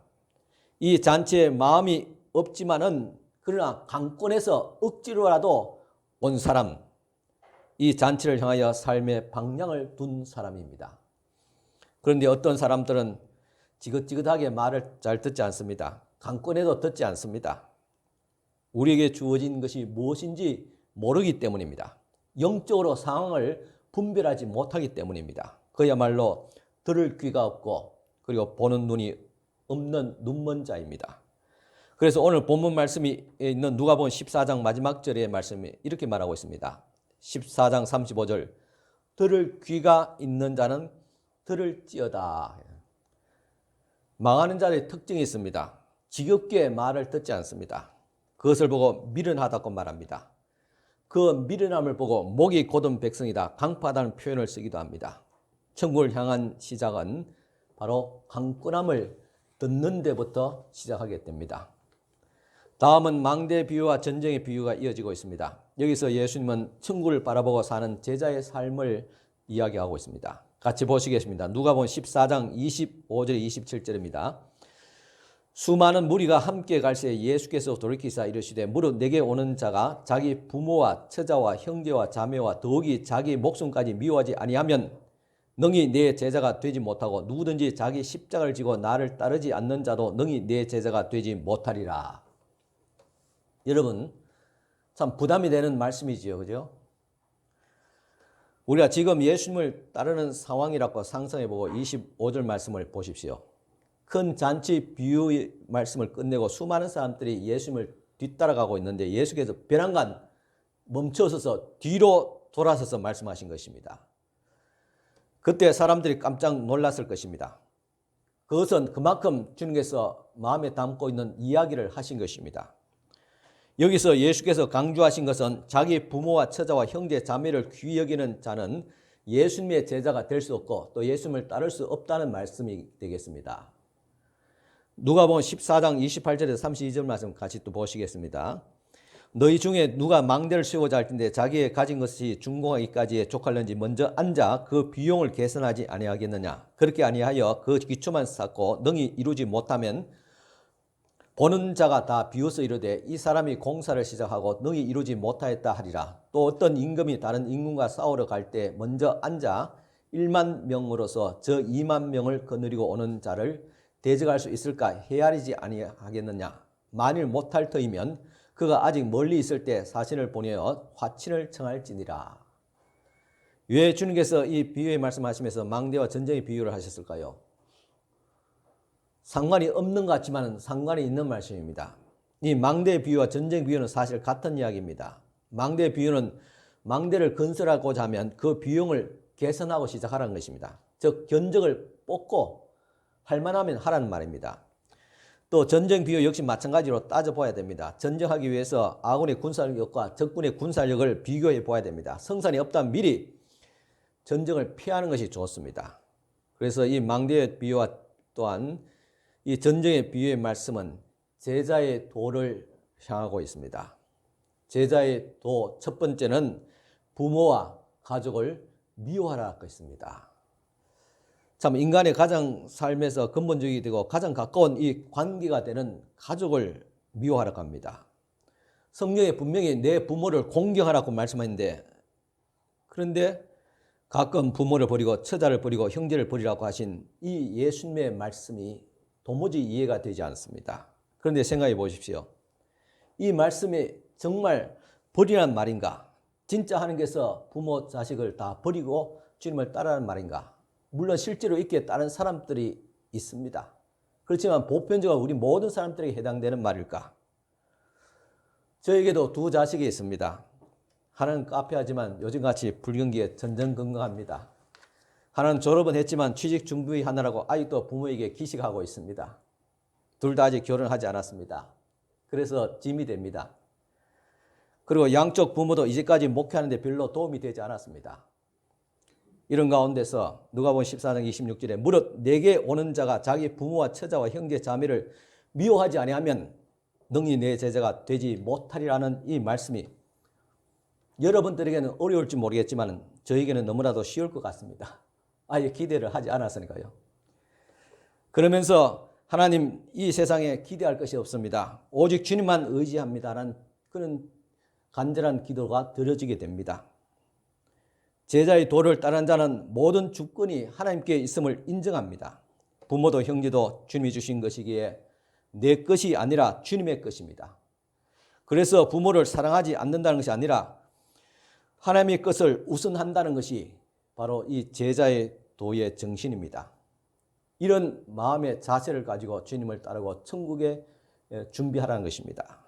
이 잔치에 마음이 없지만은 그러나 강권해서 억지로라도 온 사람, 이 잔치를 향하여 삶의 방향을 둔 사람입니다. 그런데 어떤 사람들은 지긋지긋하게 말을 잘 듣지 않습니다. 강권해도 듣지 않습니다. 우리에게 주어진 것이 무엇인지 모르기 때문입니다. 영적으로 상황을 분별하지 못하기 때문입니다. 그야말로 들을 귀가 없고 그리고 보는 눈이 없는 눈먼 자입니다. 그래서 오늘 본문 말씀이 있는 누가복음 14장 마지막 절의 말씀이 이렇게 말하고 있습니다. 14장 35절 들을 귀가 있는 자는 들을지어다. 망하는 자의 특징이 있습니다. 지겹게 말을 듣지 않습니다. 그것을 보고 미련하다고 말합니다. 그 미련함을 보고 목이 곧은 백성이다, 강파하다는 표현을 쓰기도 합니다. 천국을 향한 시작은 바로 강권함을 듣는 데부터 시작하게 됩니다. 다음은 망대 비유와 전쟁의 비유가 이어지고 있습니다. 여기서 예수님은 천국을 바라보고 사는 제자의 삶을 이야기하고 있습니다. 같이 보시겠습니다. 누가복음 14장 25절 27절입니다. 수많은 무리가 함께 갈새 예수께서 돌이키사 이르시되 무릇 내게 오는 자가 자기 부모와 처자와 형제와 자매와 더욱이 자기 목숨까지 미워하지 아니하면 능히 내 제자가 되지 못하고 누구든지 자기 십자가를 지고 나를 따르지 않는 자도 능히 내 제자가 되지 못하리라. 여러분, 참 부담이 되는 말씀이지요, 그죠? 우리가 지금 예수님을 따르는 상황이라고 상상해보고 25절 말씀을 보십시오. 큰 잔치 비유의 말씀을 끝내고 수많은 사람들이 예수님을 뒤따라가고 있는데 예수께서 벼랑간 멈춰서서 뒤로 돌아서서 말씀하신 것입니다. 그때 사람들이 깜짝 놀랐을 것입니다. 그것은 그만큼 주님께서 마음에 담고 있는 이야기를 하신 것입니다. 여기서 예수께서 강조하신 것은 자기 부모와 처자와 형제 자매를 귀히 여기는 자는 예수님의 제자가 될 수 없고 또 예수님을 따를 수 없다는 말씀이 되겠습니다. 누가복음 14장 28절에서 32절 말씀 같이 또 보시겠습니다. 너희 중에 누가 망대를 세우고자 할 텐데 자기의 가진 것이 준공하기까지에 족할는지 먼저 앉아 그 비용을 계산하지 아니하겠느냐. 그렇게 아니하여 그 기초만 쌓고 능히 이루지 못하면 보는 자가 다 비웃어 이르되 이 사람이 공사를 시작하고 능히 이루지 못하였다 하리라. 또 어떤 임금이 다른 임금과 싸우러 갈 때 먼저 앉아 1만 명으로서 저 2만 명을 거느리고 오는 자를 대적할 수 있을까 헤아리지 아니하겠느냐. 만일 못할 터이면 그가 아직 멀리 있을 때 사신을 보내어 화친을 청할지니라. 왜 주님께서 이 비유의 말씀하시면서 망대와 전쟁의 비유를 하셨을까요? 상관이 없는 것 같지만 상관이 있는 말씀입니다. 이 망대 비유와 전쟁 비유는 사실 같은 이야기입니다. 망대 비유는 망대를 건설하고자 하면 그 비용을 계산하고 시작하라는 것입니다. 즉 견적을 뽑고 할 만하면 하라는 말입니다. 또 전쟁 비유 역시 마찬가지로 따져봐야 됩니다. 전쟁하기 위해서 아군의 군사력과 적군의 군사력을 비교해 봐야 됩니다. 성산이 없다면 미리 전쟁을 피하는 것이 좋습니다. 그래서 이 망대의 비유와 또한 이 전쟁의 비유의 말씀은 제자의 도를 향하고 있습니다. 제자의 도 첫 번째는 부모와 가족을 미워하라 했습니다. 참 인간의 가장 삶에서 근본적이 되고 가장 가까운 이 관계가 되는 가족을 미워하라고 합니다. 성경에 분명히 내 부모를 공경하라고 말씀하는데 그런데 가끔 부모를 버리고 처자를 버리고 형제를 버리라고 하신 이 예수님의 말씀이 도무지 이해가 되지 않습니다. 그런데 생각해 보십시오. 이 말씀이 정말 버리란 말인가? 진짜 하나님께서 부모 자식을 다 버리고 주님을 따르라는 말인가? 물론 실제로 있기에 따른 사람들이 있습니다. 그렇지만 보편적으로 우리 모든 사람들에게 해당되는 말일까? 저에게도 두 자식이 있습니다. 하나는 카페하지만 요즘같이 불경기에 전전긍긍합니다. 하나는 졸업은 했지만 취직 준비하느라고 아직도 부모에게 기식하고 있습니다. 둘 다 아직 결혼하지 않았습니다. 그래서 짐이 됩니다. 그리고 양쪽 부모도 이제까지 목회하는데 별로 도움이 되지 않았습니다. 이런 가운데서 누가복음 14장 26절에 무릇 내게 오는 자가 자기 부모와 처자와 형제 자매를 미워하지 아니하면 능히 내 제자가 되지 못하리라는 이 말씀이 여러분들에게는 어려울지 모르겠지만 저에게는 너무나도 쉬울 것 같습니다. 아예 기대를 하지 않았으니까요. 그러면서 하나님 이 세상에 기대할 것이 없습니다. 오직 주님만 의지합니다라는 그런 간절한 기도가 드려지게 됩니다. 제자의 도를 따르는 자는 모든 주권이 하나님께 있음을 인정합니다. 부모도 형제도 주님이 주신 것이기에 내 것이 아니라 주님의 것입니다. 그래서 부모를 사랑하지 않는다는 것이 아니라 하나님의 것을 우선한다는 것이 바로 이 제자의 도의 정신입니다. 이런 마음의 자세를 가지고 주님을 따르고 천국에 준비하라는 것입니다.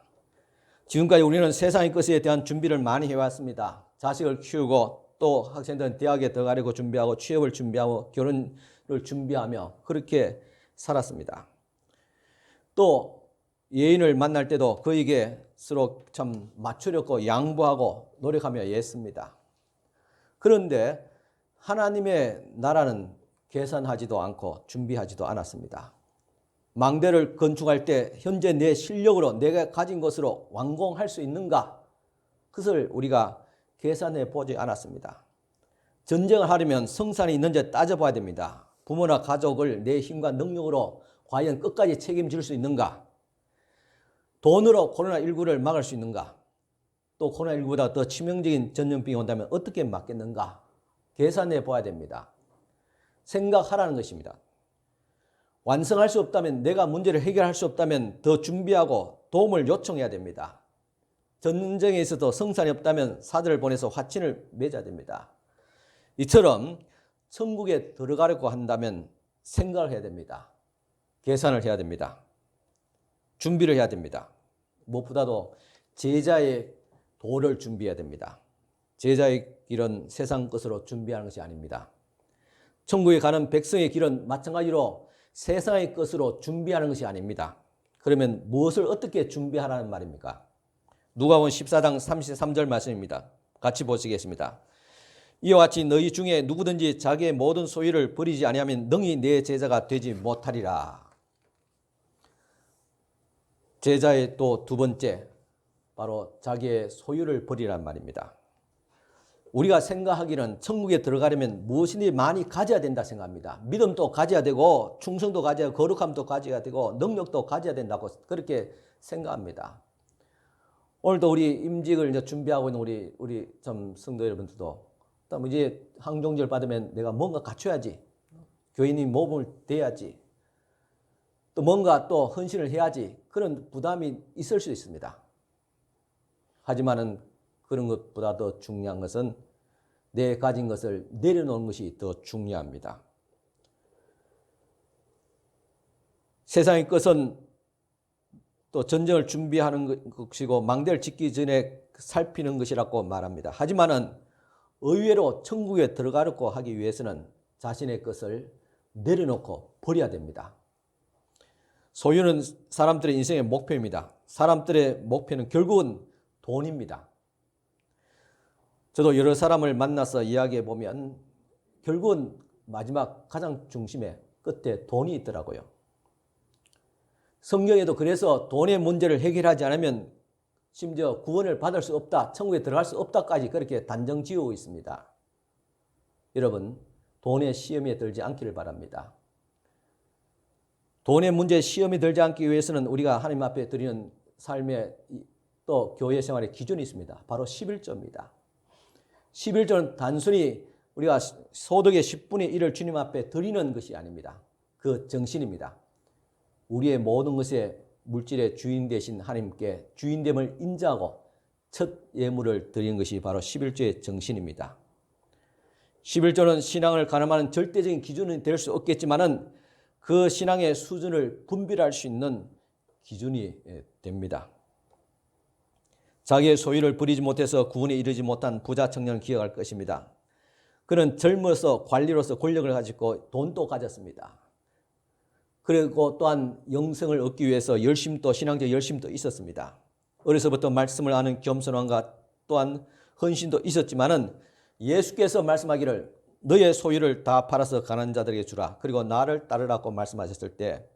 지금까지 우리는 세상의 것에 대한 준비를 많이 해왔습니다. 자식을 키우고 또 학생들은 대학에 들어가려고 준비하고 취업을 준비하고 결혼을 준비하며 그렇게 살았습니다. 또 예인을 만날 때도 그에게 서로 참 맞추려고 양보하고 노력하며 했습니다. 그런데 하나님의 나라는 계산하지도 않고 준비하지도 않았습니다. 망대를 건축할 때 현재 내 실력으로 내가 가진 것으로 완공할 수 있는가? 그것을 우리가 계산해 보지 않았습니다. 전쟁을 하려면 성산이 있는지 따져봐야 됩니다. 부모나 가족을 내 힘과 능력으로 과연 끝까지 책임질 수 있는가? 돈으로 코로나19를 막을 수 있는가? 또 코로나19보다 더 치명적인 전염병이 온다면 어떻게 막겠는가? 계산해 봐야 됩니다. 생각하라는 것입니다. 완성할 수 없다면, 내가 문제를 해결할 수 없다면 더 준비하고 도움을 요청해야 됩니다. 전쟁에 있어도 성산이 없다면 사절을 보내서 화친을 맺어야 됩니다. 이처럼 천국에 들어가려고 한다면 생각을 해야 됩니다. 계산을 해야 됩니다. 준비를 해야 됩니다. 무엇보다도 제자의 도를 준비해야 됩니다. 제자의 길은 세상 것으로 준비하는 것이 아닙니다. 천국에 가는 백성의 길은 마찬가지로 세상의 것으로 준비하는 것이 아닙니다. 그러면 무엇을 어떻게 준비하라는 말입니까? 누가복음 14장 33절 말씀입니다. 같이 보시겠습니다. 이와 같이 너희 중에 누구든지 자기의 모든 소유를 버리지 아니하면 능히 내 제자가 되지 못하리라. 제자의 또 두 번째, 바로 자기의 소유를 버리란 말입니다. 우리가 생각하기는 천국에 들어가려면 무엇이든지 많이 가져야 된다 생각합니다. 믿음도 가져야 되고 충성도 가져야 되고 거룩함도 가져야 되고 능력도 가져야 된다고 그렇게 생각합니다. 오늘도 우리 임직을 이제 준비하고 있는 우리 좀 성도 여러분들도 또 이제 항종절 받으면 내가 뭔가 갖춰야지, 교인이 모범을 돼야지, 또 뭔가 또 헌신을 해야지, 그런 부담이 있을 수 있습니다. 하지만은 그런 것보다 더 중요한 것은 내 가진 것을 내려놓는 것이 더 중요합니다. 세상의 것은 또 전쟁을 준비하는 것이고 망대를 짓기 전에 살피는 것이라고 말합니다. 하지만은 의외로 천국에 들어가려고 하기 위해서는 자신의 것을 내려놓고 버려야 됩니다. 소유는 사람들의 인생의 목표입니다. 사람들의 목표는 결국은 돈입니다. 저도 여러 사람을 만나서 이야기해 보면 결국은 마지막 가장 중심에 끝에 돈이 있더라고요. 성경에도 그래서 돈의 문제를 해결하지 않으면 심지어 구원을 받을 수 없다, 천국에 들어갈 수 없다까지 그렇게 단정 지어오고 있습니다. 여러분, 돈의 시험에 들지 않기를 바랍니다. 돈의 문제에 시험이 들지 않기 위해서는 우리가 하나님 앞에 드리는 삶의 또 교회 생활의 기준이 있습니다. 바로 11조입니다. 11조는 단순히 우리가 소득의 10분의 1을 주님 앞에 드리는 것이 아닙니다. 그 정신입니다. 우리의 모든 것의 물질의 주인 되신 하나님께 주인됨을 인정하고 첫 예물을 드리는 것이 바로 11조의 정신입니다. 11조는 신앙을 가늠하는 절대적인 기준은 될 수 없겠지만은 그 신앙의 수준을 분별할 수 있는 기준이 됩니다. 자기의 소유를 버리지 못해서 구원에 이르지 못한 부자 청년을 기억할 것입니다. 그는 젊어서 관리로서 권력을 가지고 돈도 가졌습니다. 그리고 또한 영생을 얻기 위해서 열심도, 신앙적 열심도 있었습니다. 어려서부터 말씀을 아는 겸손함과 또한 헌신도 있었지만은 예수께서 말씀하기를 너의 소유를 다 팔아서 가난한 자들에게 주라, 그리고 나를 따르라고 말씀하셨을 때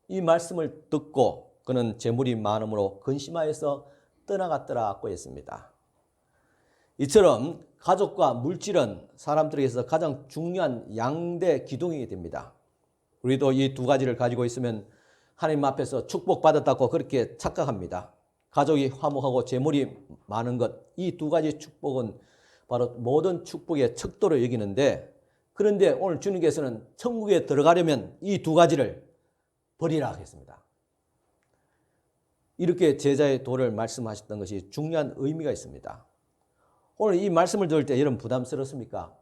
이 말씀을 듣고 그는 재물이 많음으로 근심하여서 떠나갔더라고 했습니다. 이처럼 가족과 물질은 사람들에게서 가장 중요한 양대 기둥이 됩니다. 우리도 이 두 가지를 가지고 있으면 하나님 앞에서 축복받았다고 그렇게 착각합니다. 가족이 화목하고 재물이 많은 것, 이 두 가지 축복은 바로 모든 축복의 척도로 여기는데, 그런데 오늘 주님께서는 천국에 들어가려면 이 두 가지를 버리라 했습니다. 이렇게 제자의 도를 말씀하셨던 것이 중요한 의미가 있습니다. 오늘 이 말씀을 들을 때 여러분 부담스럽습니까?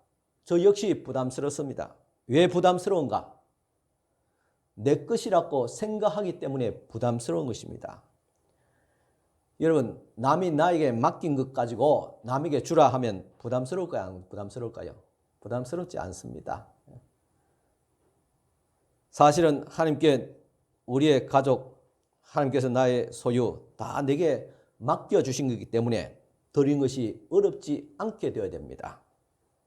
저 역시 부담스럽습니다. 왜 부담스러운가? 내 것이라고 생각하기 때문에 부담스러운 것입니다. 여러분, 남이 나에게 맡긴 것 가지고 남에게 주라 하면 부담스러울까요? 부담스러울까요? 부담스럽지 않습니다. 사실은 하나님께 우리의 가족, 하나님께서 나의 소유 다 내게 맡겨주신 것이기 때문에 드린 것이 어렵지 않게 되어야 됩니다.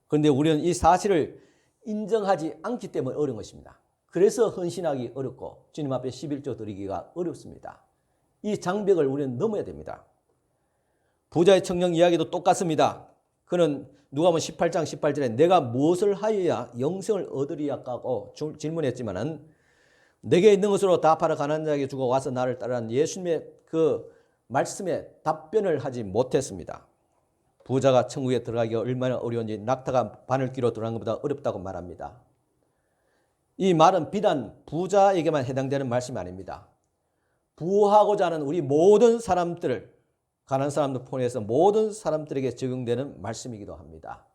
그런데 우리는 이 사실을 인정하지 않기 때문에 어려운 것입니다. 그래서 헌신하기 어렵고 주님 앞에 11조 드리기가 어렵습니다. 이 장벽을 우리는 넘어야 됩니다. 부자의 청년 이야기도 똑같습니다. 그는 누가복음 18장 18절에 내가 무엇을 하여야 영생을 얻으리야고 질문했지만은 내게 있는 것으로 다 팔아 가난한 자에게 주고 와서 나를 따르라는 예수님의 그 말씀에 답변을 하지 못했습니다. 부자가 천국에 들어가기가 얼마나 어려운지 낙타가 바늘귀로 들어간 것보다 어렵다고 말합니다. 이 말은 비단 부자에게만 해당되는 말씀이 아닙니다. 부하고자 하는 우리 모든 사람들을, 가난한 사람들 포함해서 모든 사람들에게 적용되는 말씀이기도 합니다.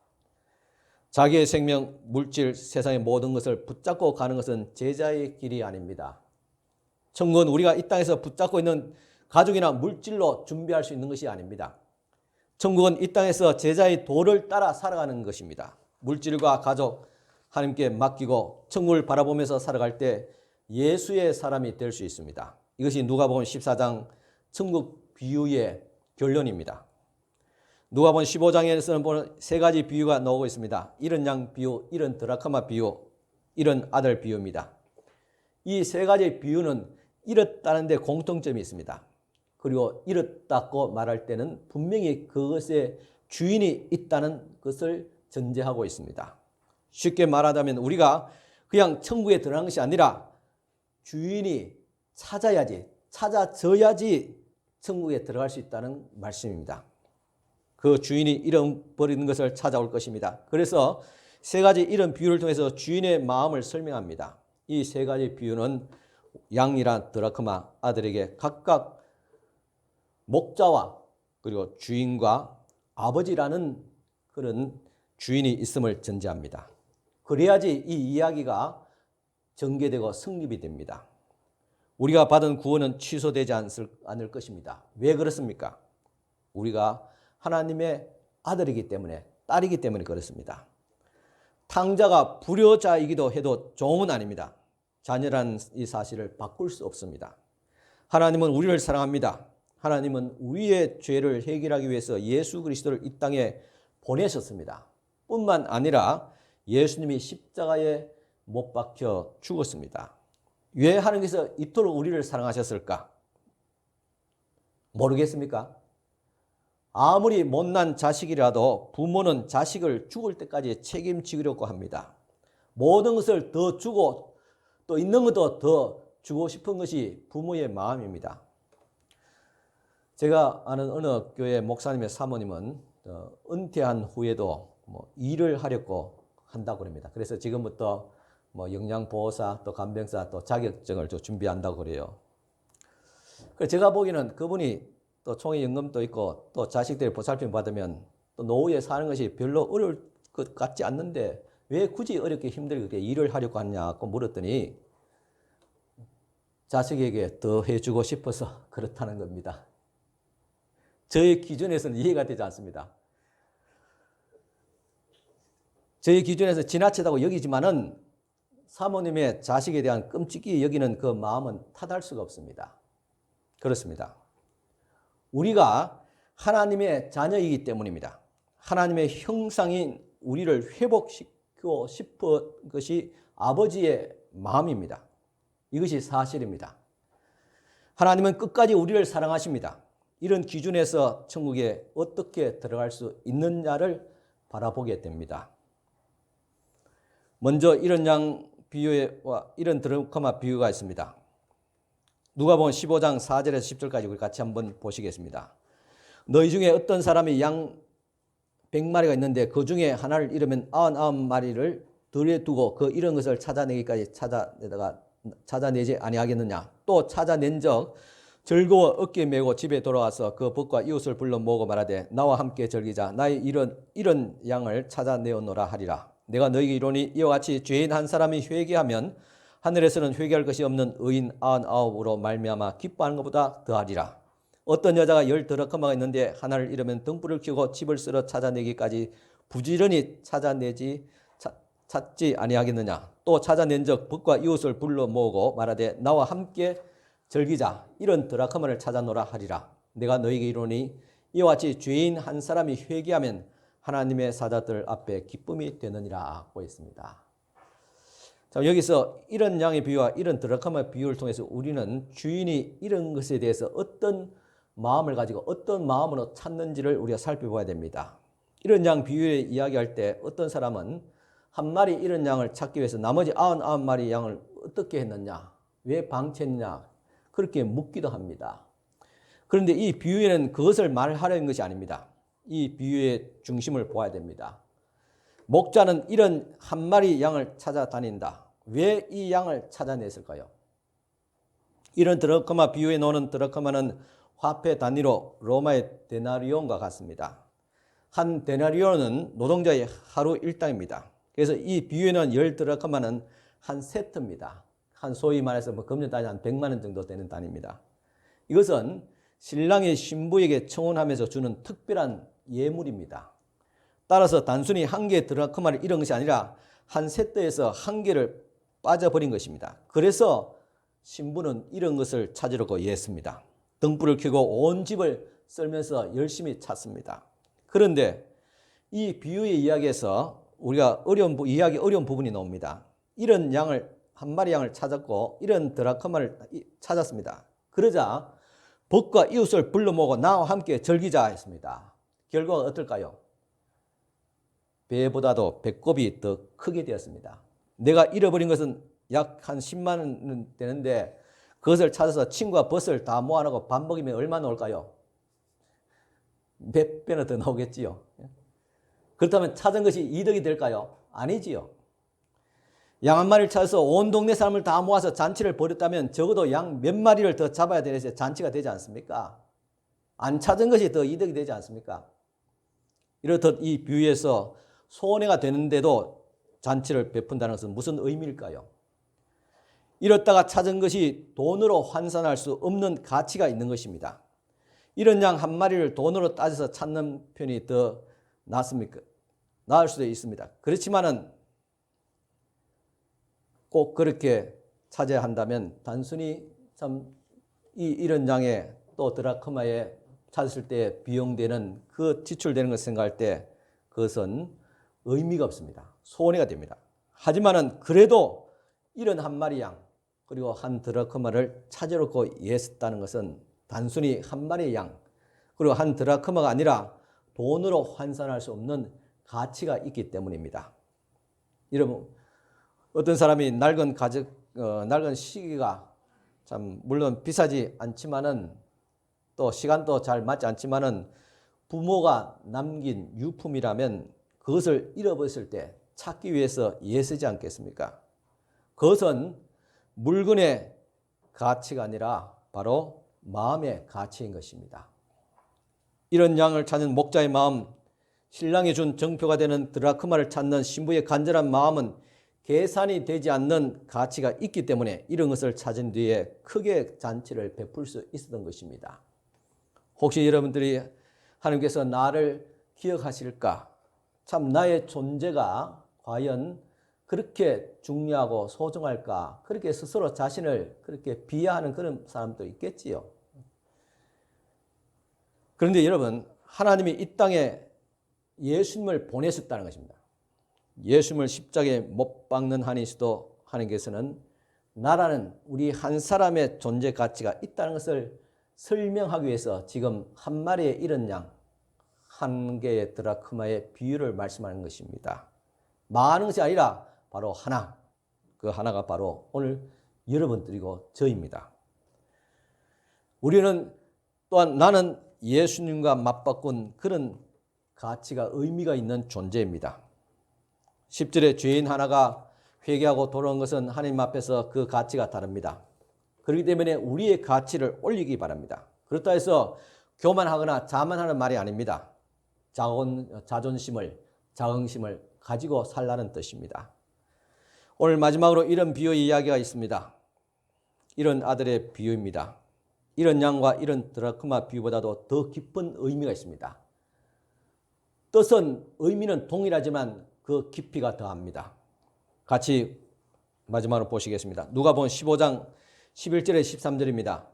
자기의 생명, 물질, 세상의 모든 것을 붙잡고 가는 것은 제자의 길이 아닙니다. 천국은 우리가 이 땅에서 붙잡고 있는 가족이나 물질로 준비할 수 있는 것이 아닙니다. 천국은 이 땅에서 제자의 도를 따라 살아가는 것입니다. 물질과 가족 하나님께 맡기고 천국을 바라보면서 살아갈 때 예수의 사람이 될 수 있습니다. 이것이 누가복음 14장 천국 비유의 결론입니다. 누가복음 15장에서는 보는 세 가지 비유가 나오고 있습니다. 잃은 양 비유, 잃은 드라크마 비유, 잃은 아들 비유입니다. 이 세 가지 비유는 잃었다는 데 공통점이 있습니다. 그리고 잃었다고 말할 때는 분명히 그것에 주인이 있다는 것을 전제하고 있습니다. 쉽게 말하자면 우리가 그냥 천국에 들어간 것이 아니라 주인이 찾아져야지 천국에 들어갈 수 있다는 말씀입니다. 그 주인이 잃어버리는 것을 찾아올 것입니다. 그래서 세 가지 이런 비유를 통해서 주인의 마음을 설명합니다. 이 세 가지 비유는 양이란 드라크마 아들에게 각각 목자와 그리고 주인과 아버지라는 그런 주인이 있음을 전제합니다. 그래야지 이 이야기가 전개되고 성립이 됩니다. 우리가 받은 구원은 취소되지 않을 것입니다. 왜 그렇습니까? 우리가 하나님의 아들이기 때문에, 딸이기 때문에 그렇습니다. 탕자가 불효자이기도 해도 종은 아닙니다. 자녀라는 이 사실을 바꿀 수 없습니다. 하나님은 우리를 사랑합니다. 하나님은 우리의 죄를 해결하기 위해서 예수 그리스도를 이 땅에 보내셨습니다. 뿐만 아니라 예수님이 십자가에 못 박혀 죽었습니다. 왜 하나님께서 이토록 우리를 사랑하셨을까? 모르겠습니까? 아무리 못난 자식이라도 부모는 자식을 죽을 때까지 책임지려고 합니다. 모든 것을 더 주고 또 있는 것도 더 주고 싶은 것이 부모의 마음입니다. 제가 아는 어느 교회 목사님의 사모님은 은퇴한 후에도 일을 하려고 한다고 합니다. 그래서 지금부터 영양보호사 또 간병사 또 자격증을 준비한다고 그래요. 그래서 제가 보기에는 그분이 또 총회연금도 있고 또 자식들이 보살핌 받으면 또 노후에 사는 것이 별로 어려울 것 같지 않는데 왜 굳이 어렵게 힘들게 일을 하려고 하냐고 물었더니 자식에게 더 해주고 싶어서 그렇다는 겁니다. 저의 기준에서는 이해가 되지 않습니다. 저희 기준에서 지나치다고 여기지만은 사모님의 자식에 대한 끔찍이 여기는 그 마음은 탓할 수가 없습니다. 그렇습니다. 우리가 하나님의 자녀이기 때문입니다. 하나님의 형상인 우리를 회복시키고 싶은 것이 아버지의 마음입니다. 이것이 사실입니다. 하나님은 끝까지 우리를 사랑하십니다. 이런 기준에서 천국에 어떻게 들어갈 수 있느냐를 바라보게 됩니다. 먼저 이런 양 비유와 이런 드라크마 비유가 있습니다. 누가복음 15장 4절에서 10절까지 우리 같이 한번 보시겠습니다. 너희 중에 어떤 사람이 양 100마리가 있는데 그 중에 하나를 잃으면 99마리를 들에 두고 그 잃은 것을 찾아내기까지 찾아내지 아니하겠느냐. 또 찾아낸 적 즐거워 어깨에 메고 집에 돌아와서 그 벗과 이웃을 불러 모으고 말하되 나와 함께 즐기자. 나의 잃은 양을 찾아내었노라 하리라. 내가 너희에게 이르노니 이와 같이 죄인 한 사람이 회개하면 하늘에서는 회개할 것이 없는 의인 99으로 말미암아 기뻐하는 것보다 더하리라. 어떤 여자가 10 드라크마가 있는데 하나를 잃으면 등불을 켜고 집을 쓸어 찾아내기까지 부지런히 찾지 아니하겠느냐. 또 찾아낸 적 벗과 이웃을 불러 모으고 말하되 나와 함께 즐기자. 이런 드라크마를 찾아노라 하리라. 내가 너희에게 이르노니 이와 같이 죄인 한 사람이 회개하면 하나님의 사자들 앞에 기쁨이 되느니라 하고 있습니다. 자, 여기서 이런 양의 비유와 이런 드라크마의 비유를 통해서 우리는 주인이 이런 것에 대해서 어떤 마음을 가지고 어떤 마음으로 찾는지를 우리가 살펴봐야 됩니다. 이런 양 비유를 이야기할 때 어떤 사람은 한 마리 이런 양을 찾기 위해서 나머지 99마리 양을 어떻게 했느냐, 왜 방치했느냐 그렇게 묻기도 합니다. 그런데 이 비유에는 그것을 말하려는 것이 아닙니다. 이 비유의 중심을 보아야 됩니다. 목자는 이런 한 마리 양을 찾아다닌다. 왜 이 양을 찾아냈을까요? 이런 드라크마 비유에 나오는 드라크마는 화폐 단위로 로마의 데나리온과 같습니다. 한 데나리온은 노동자의 하루 일당입니다. 그래서 이 비유에는 10드라크마는 한 세트입니다. 한 소위 말해서 금년 단위 한 100만 원 정도 되는 단위입니다. 이것은 신랑이 신부에게 청혼하면서 주는 특별한 예물입니다. 따라서 단순히 한 개의 드라크마를 잃은 것이 아니라 한 세트에서 한 개를 빠져버린 것입니다. 그래서 신부는 이런 것을 찾으려고 애씁니다. 등불을 켜고 온 집을 썰면서 열심히 찾습니다. 그런데 이 비유의 이야기에서 우리가 이해하기 어려운 부분이 나옵니다. 이런 양을 한 마리 양을 찾았고 이런 드라크마를 찾았습니다. 그러자 벗과 이웃을 불러 모으고 나와 함께 즐기자 했습니다. 결과가 어떨까요? 배보다도 배꼽이 더 크게 되었습니다. 내가 잃어버린 것은 약 한 10만 원 되는데 그것을 찾아서 친구가 벗을 다 모아놓고 밥 먹이면 얼마 나올까요? 몇 배나 더 나오겠지요. 그렇다면 찾은 것이 이득이 될까요? 아니지요. 양 한 마리를 찾아서 온 동네 사람을 다 모아서 잔치를 벌였다면 적어도 양 몇 마리를 더 잡아야 되는 잔치가 되지 않습니까? 안 찾은 것이 더 이득이 되지 않습니까? 이렇듯 이 비유에서 손해가 되는데도 잔치를 베푼다는 것은 무슨 의미일까요? 이렇다가 찾은 것이 돈으로 환산할 수 없는 가치가 있는 것입니다. 이런 양 한 마리를 돈으로 따져서 찾는 편이 더 낫습니까? 나을 수도 있습니다. 그렇지만은 꼭 그렇게 찾아야 한다면 단순히 참 이런 양의 또 드라크마에 찾았을 때 비용되는 그 지출되는 것을 생각할 때 그것은 의미가 없습니다. 손해가 됩니다. 하지만은 그래도 이런 한 마리 양 그리고 한 드라크마를 찾아놓고 애썼다는 것은 단순히 한 마리의 양 그리고 한 드라크마가 아니라 돈으로 환산할 수 없는 가치가 있기 때문입니다. 여러분 어떤 사람이 낡은 시계가 참 물론 비싸지 않지만은 또 시간도 잘 맞지 않지만은 부모가 남긴 유품이라면 그것을 잃어버렸을 때 찾기 위해서 애쓰지 않겠습니까? 그것은 물건의 가치가 아니라 바로 마음의 가치인 것입니다. 이런 양을 찾는 목자의 마음, 신랑이 준 정표가 되는 드라크마를 찾는 신부의 간절한 마음은 계산이 되지 않는 가치가 있기 때문에 이런 것을 찾은 뒤에 크게 잔치를 베풀 수 있었던 것입니다. 혹시 여러분들이 하나님께서 나를 기억하실까? 참 나의 존재가 과연 그렇게 중요하고 소중할까? 그렇게 스스로 자신을 그렇게 비하하는 그런 사람도 있겠지요. 그런데 여러분, 하나님이 이 땅에 예수님을 보내셨다는 것입니다. 예수님을 십자가에 못 박는 한이 있어도 하나님께서는 나라는 우리 한 사람의 존재 가치가 있다는 것을 설명하기 위해서 지금 한 마리의 이런 양, 한 개의 드라크마의 비유를 말씀하는 것입니다. 많은 것이 아니라 바로 하나, 그 하나가 바로 오늘 여러분들이고 저입니다. 우리는 또한 나는 예수님과 맞바꾼 그런 가치가 의미가 있는 존재입니다. 10절에 죄인 하나가 회개하고 돌아온 것은 하나님 앞에서 그 가치가 다릅니다. 그렇기 때문에 우리의 가치를 올리기 바랍니다. 그렇다 해서 교만하거나 자만하는 말이 아닙니다. 자존심을, 자긍심을 가지고 살라는 뜻입니다. 오늘 마지막으로 이런 비유의 이야기가 있습니다. 이런 아들의 비유입니다. 이런 양과 이런 드라크마 비유보다도 더 깊은 의미가 있습니다. 뜻은 의미는 동일하지만 그 깊이가 더합니다. 같이 마지막으로 보시겠습니다. 누가복음 15장 11절에 13절입니다.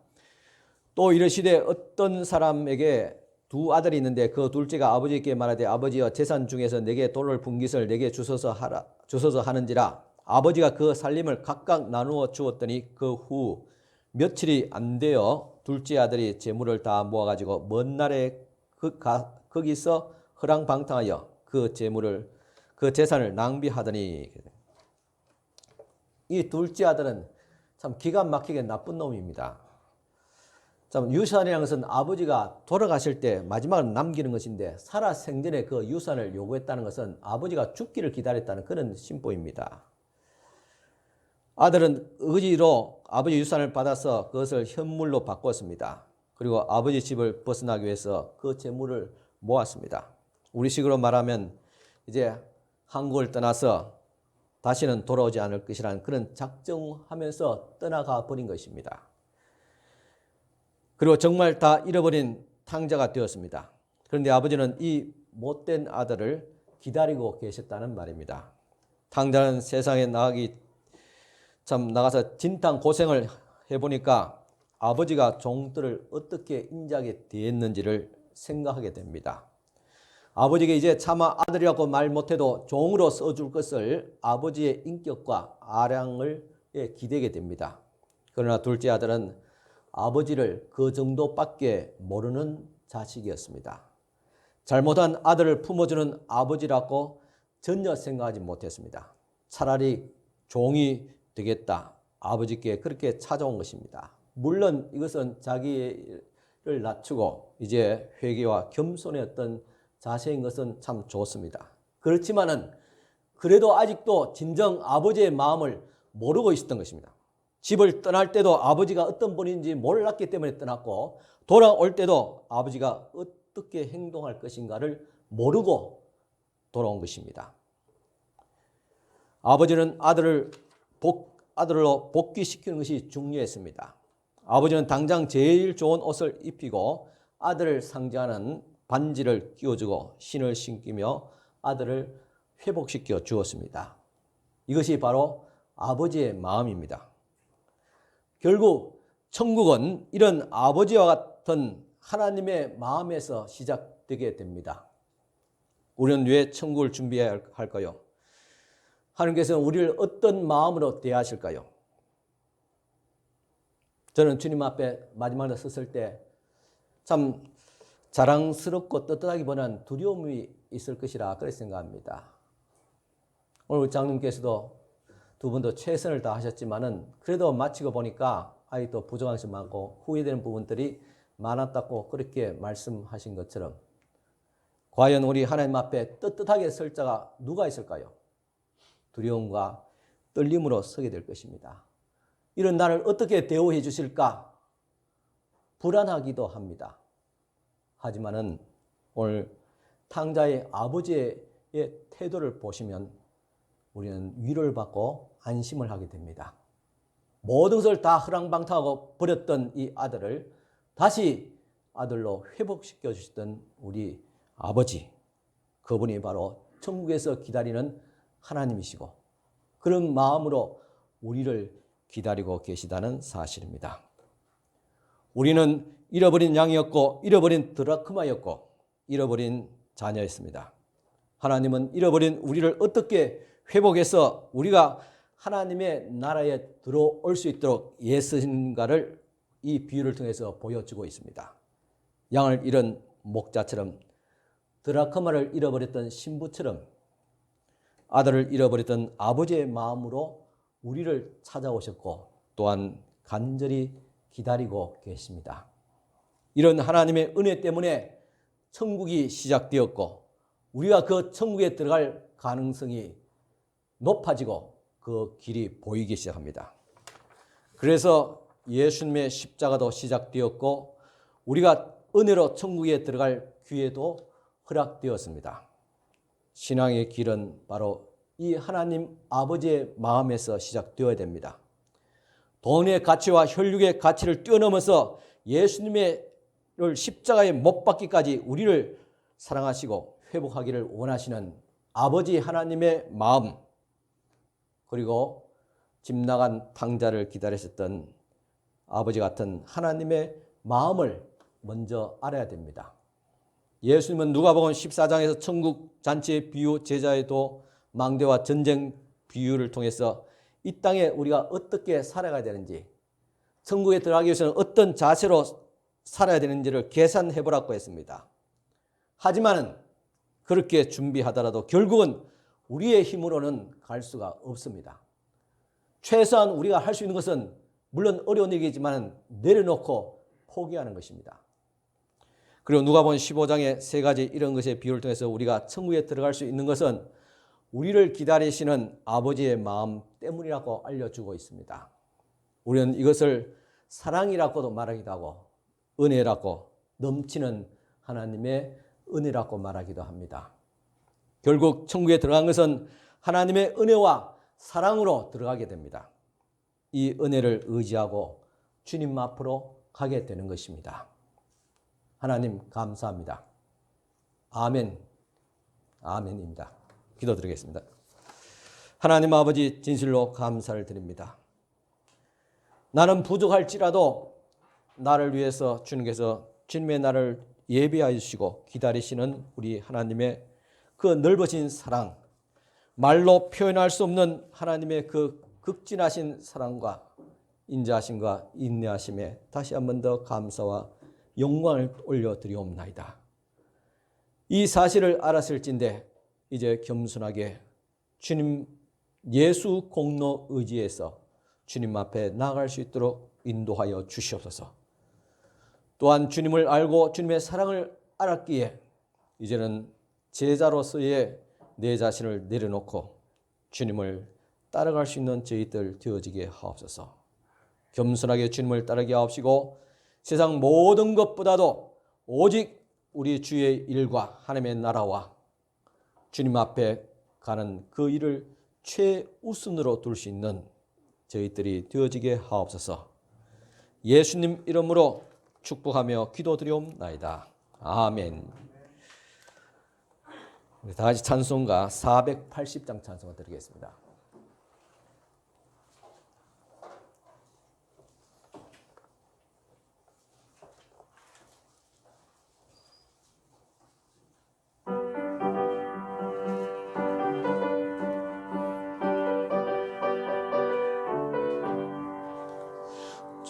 또 이르시되 어떤 사람에게 두 아들이 있는데 그 둘째가 아버지께 말하되 아버지여 재산 중에서 내게 돌을 분깃을 내게 주소서 하는지라. 아버지가 그 살림을 각각 나누어 주었더니 그 후 며칠이 안 되어 둘째 아들이 재물을 다 모아가지고 먼 날에 거기서 허랑방탕하여 그 재산을 낭비하더니. 이 둘째 아들은 참 기가 막히게 나쁜 놈입니다. 참 유산이라는 것은 아버지가 돌아가실 때 마지막으로 남기는 것인데, 살아 생전에 그 유산을 요구했다는 것은 아버지가 죽기를 기다렸다는 그런 심보입니다. 아들은 의지로 아버지 유산을 받아서 그것을 현물로 바꿨습니다. 그리고 아버지 집을 벗어나기 위해서 그 재물을 모았습니다. 우리식으로 말하면 이제 한국을 떠나서 다시는 돌아오지 않을 것이라는 그런 작정하면서 떠나가 버린 것입니다. 그리고 정말 다 잃어버린 탕자가 되었습니다. 그런데 아버지는 이 못된 아들을 기다리고 계셨다는 말입니다. 탕자는 세상에 나가서 진탕 고생을 해보니까 아버지가 종들을 어떻게 인자하게 대했는지를 생각하게 됩니다. 아버지에게 이제 차마 아들이라고 말 못해도 종으로 써줄 것을 아버지의 인격과 아량을 기대게 됩니다. 그러나 둘째 아들은 아버지를 그 정도밖에 모르는 자식이었습니다. 잘못한 아들을 품어주는 아버지라고 전혀 생각하지 못했습니다. 차라리 종이 되겠다, 아버지께 그렇게 찾아온 것입니다. 물론 이것은 자기를 낮추고 이제 회개와 겸손의 어떤 자세인 것은 참 좋습니다. 그렇지만은 그래도 아직도 진정 아버지의 마음을 모르고 있었던 것입니다. 집을 떠날 때도 아버지가 어떤 분인지 몰랐기 때문에 떠났고, 돌아올 때도 아버지가 어떻게 행동할 것인가를 모르고 돌아온 것입니다. 아버지는 아들로 복귀시키는 것이 중요했습니다. 아버지는 당장 제일 좋은 옷을 입히고 아들을 상징하는 반지를 끼워주고 신을 신기며 아들을 회복시켜 주었습니다. 이것이 바로 아버지의 마음입니다. 결국 천국은 이런 아버지와 같은 하나님의 마음에서 시작되게 됩니다. 우리는 왜 천국을 준비해야 할까요? 하나님께서는 우리를 어떤 마음으로 대하실까요? 저는 주님 앞에 마지막에 섰을 때 참 자랑스럽고 떳떳하기보다는 두려움이 있을 것이라 그렇게 생각합니다. 오늘 장로님께서도 두 분도 최선을 다하셨지만은 그래도 마치고 보니까 아직도 부족한 것이 많고 후회되는 부분들이 많았다고 그렇게 말씀하신 것처럼, 과연 우리 하나님 앞에 떳떳하게 설 자가 누가 있을까요? 두려움과 떨림으로 서게 될 것입니다. 이런 나를 어떻게 대우해 주실까 불안하기도 합니다. 하지만은 오늘 탕자의 아버지의 태도를 보시면 우리는 위로를 받고 안심을 하게 됩니다. 모든 것을 다 허랑방탕하고 버렸던 이 아들을 다시 아들로 회복시켜 주셨던 우리 아버지, 그분이 바로 천국에서 기다리는 하나님이시고 그런 마음으로 우리를 기다리고 계시다는 사실입니다. 우리는 잃어버린 양이었고 잃어버린 드라크마였고 잃어버린 자녀였습니다. 하나님은 잃어버린 우리를 어떻게 회복해서 우리가 하나님의 나라에 들어올 수 있도록 애쓰신가를 이 비유를 통해서 보여주고 있습니다. 양을 잃은 목자처럼, 드라크마를 잃어버렸던 신부처럼, 아들을 잃어버렸던 아버지의 마음으로 우리를 찾아오셨고 또한 간절히 기다리고 계십니다. 이런 하나님의 은혜 때문에 천국이 시작되었고 우리가 그 천국에 들어갈 가능성이 높아지고 그 길이 보이기 시작합니다. 그래서 예수님의 십자가도 시작되었고 우리가 은혜로 천국에 들어갈 기회도 허락되었습니다. 신앙의 길은 바로 이 하나님 아버지의 마음에서 시작되어야 됩니다. 돈의 가치와 혈육의 가치를 뛰어넘어서 예수님의 십자가에 못 박기까지 우리를 사랑하시고 회복하기를 원하시는 아버지 하나님의 마음, 그리고 집 나간 탕자를 기다리셨던 아버지 같은 하나님의 마음을 먼저 알아야 됩니다. 예수님은 누가복음 14장에서 천국 잔치의 비유, 제자에도 망대와 전쟁 비유를 통해서 이 땅에 우리가 어떻게 살아가야 되는지, 천국에 들어가기 위해서는 어떤 자세로 살아야 되는지를 계산해 보라고 했습니다. 하지만 그렇게 준비하더라도 결국은 우리의 힘으로는 갈 수가 없습니다. 최소한 우리가 할 수 있는 것은 물론 어려운 일이지만 내려놓고 포기하는 것입니다. 그리고 누가복음 15장의 세 가지 이런 것의 비유를 통해서 우리가 천국에 들어갈 수 있는 것은 우리를 기다리시는 아버지의 마음 때문이라고 알려주고 있습니다. 우리는 이것을 사랑이라고도 말하기도 하고 은혜라고, 넘치는 하나님의 은혜라고 말하기도 합니다. 결국 천국에 들어간 것은 하나님의 은혜와 사랑으로 들어가게 됩니다. 이 은혜를 의지하고 주님 앞으로 가게 되는 것입니다. 하나님 감사합니다. 아멘. 아멘입니다. 기도드리겠습니다. 하나님 아버지, 진실로 감사를 드립니다. 나는 부족할지라도 나를 위해서 주님께서 주님의 날을 예비하여 주시고 기다리시는 우리 하나님의 그 넓으신 사랑, 말로 표현할 수 없는 하나님의 그 극진하신 사랑과 인자하심과 인내하심에 다시 한 번 더 감사와 영광을 올려드리옵나이다. 이 사실을 알았을진데 이제 겸손하게 주님 예수 공로 의지에서 주님 앞에 나아갈 수 있도록 인도하여 주시옵소서. 또한 주님을 알고 주님의 사랑을 알았기에 이제는 제자로서의 내 자신을 내려놓고 주님을 따라갈 수 있는 저희들 되어지게 하옵소서. 겸손하게 주님을 따르게 하옵시고 세상 모든 것보다도 오직 우리 주의 일과 하나님의 나라와 주님 앞에 가는 그 일을 최우선으로 둘 수 있는 저희들이 되어지게 하옵소서. 예수님 이름으로 축복하며 기도드리옵나이다. 아멘. 우리 다 같이 찬송가 480장 찬송을 드리겠습니다.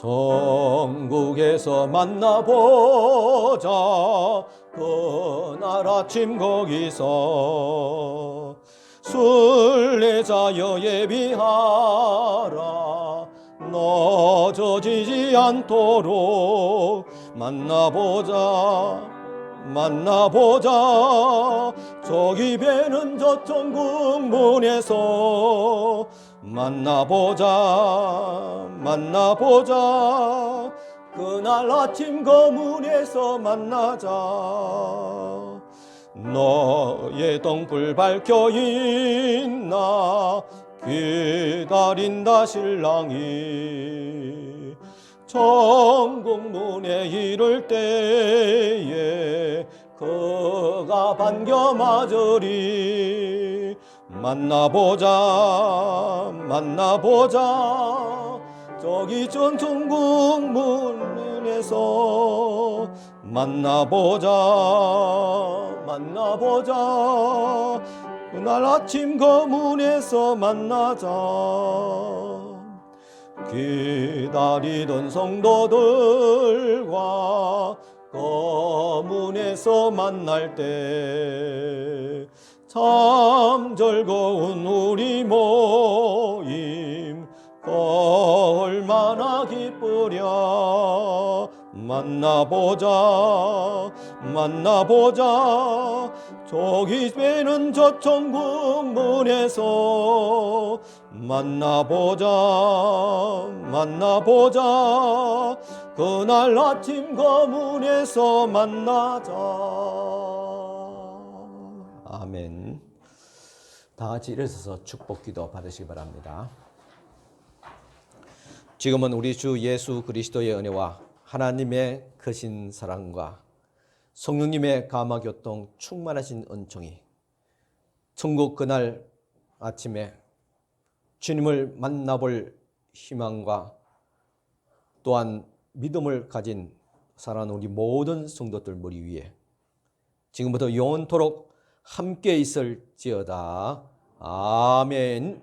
천국에서 만나보자 그날 아침 거기서 순례자여 예비하라 늦어지지 않도록 만나보자 저기 배는 저 천국 문에서 만나보자 그날 아침 거문에서 만나자 너의 등불 밝혀 있나 기다린다 신랑이 천국 문에 이를 때에 그가 반겨 맞으리 만나보자 저기 전 천국 문에서 만나보자 그날 아침 거문에서 만나자 기다리던 성도들과 거문에서 만날 때 참 즐거운 우리 모임 얼마나 기쁘랴 만나보자 저기 배는 저 천국 문에서 만나보자 그날 아침 거문에서 만나자. 아멘. 다 같이 일어서서 축복기도 받으시기 바랍니다. 지금은 우리 주 예수 그리스도의 은혜와 하나님의 크신 사랑과 성령님의 감화교통 충만하신 은총이 천국 그날 아침에 주님을 만나볼 희망과 또한 믿음을 가진 사랑하는 우리 모든 성도들 머리 위에 지금부터 영원토록 함께 있을지어다. 아멘.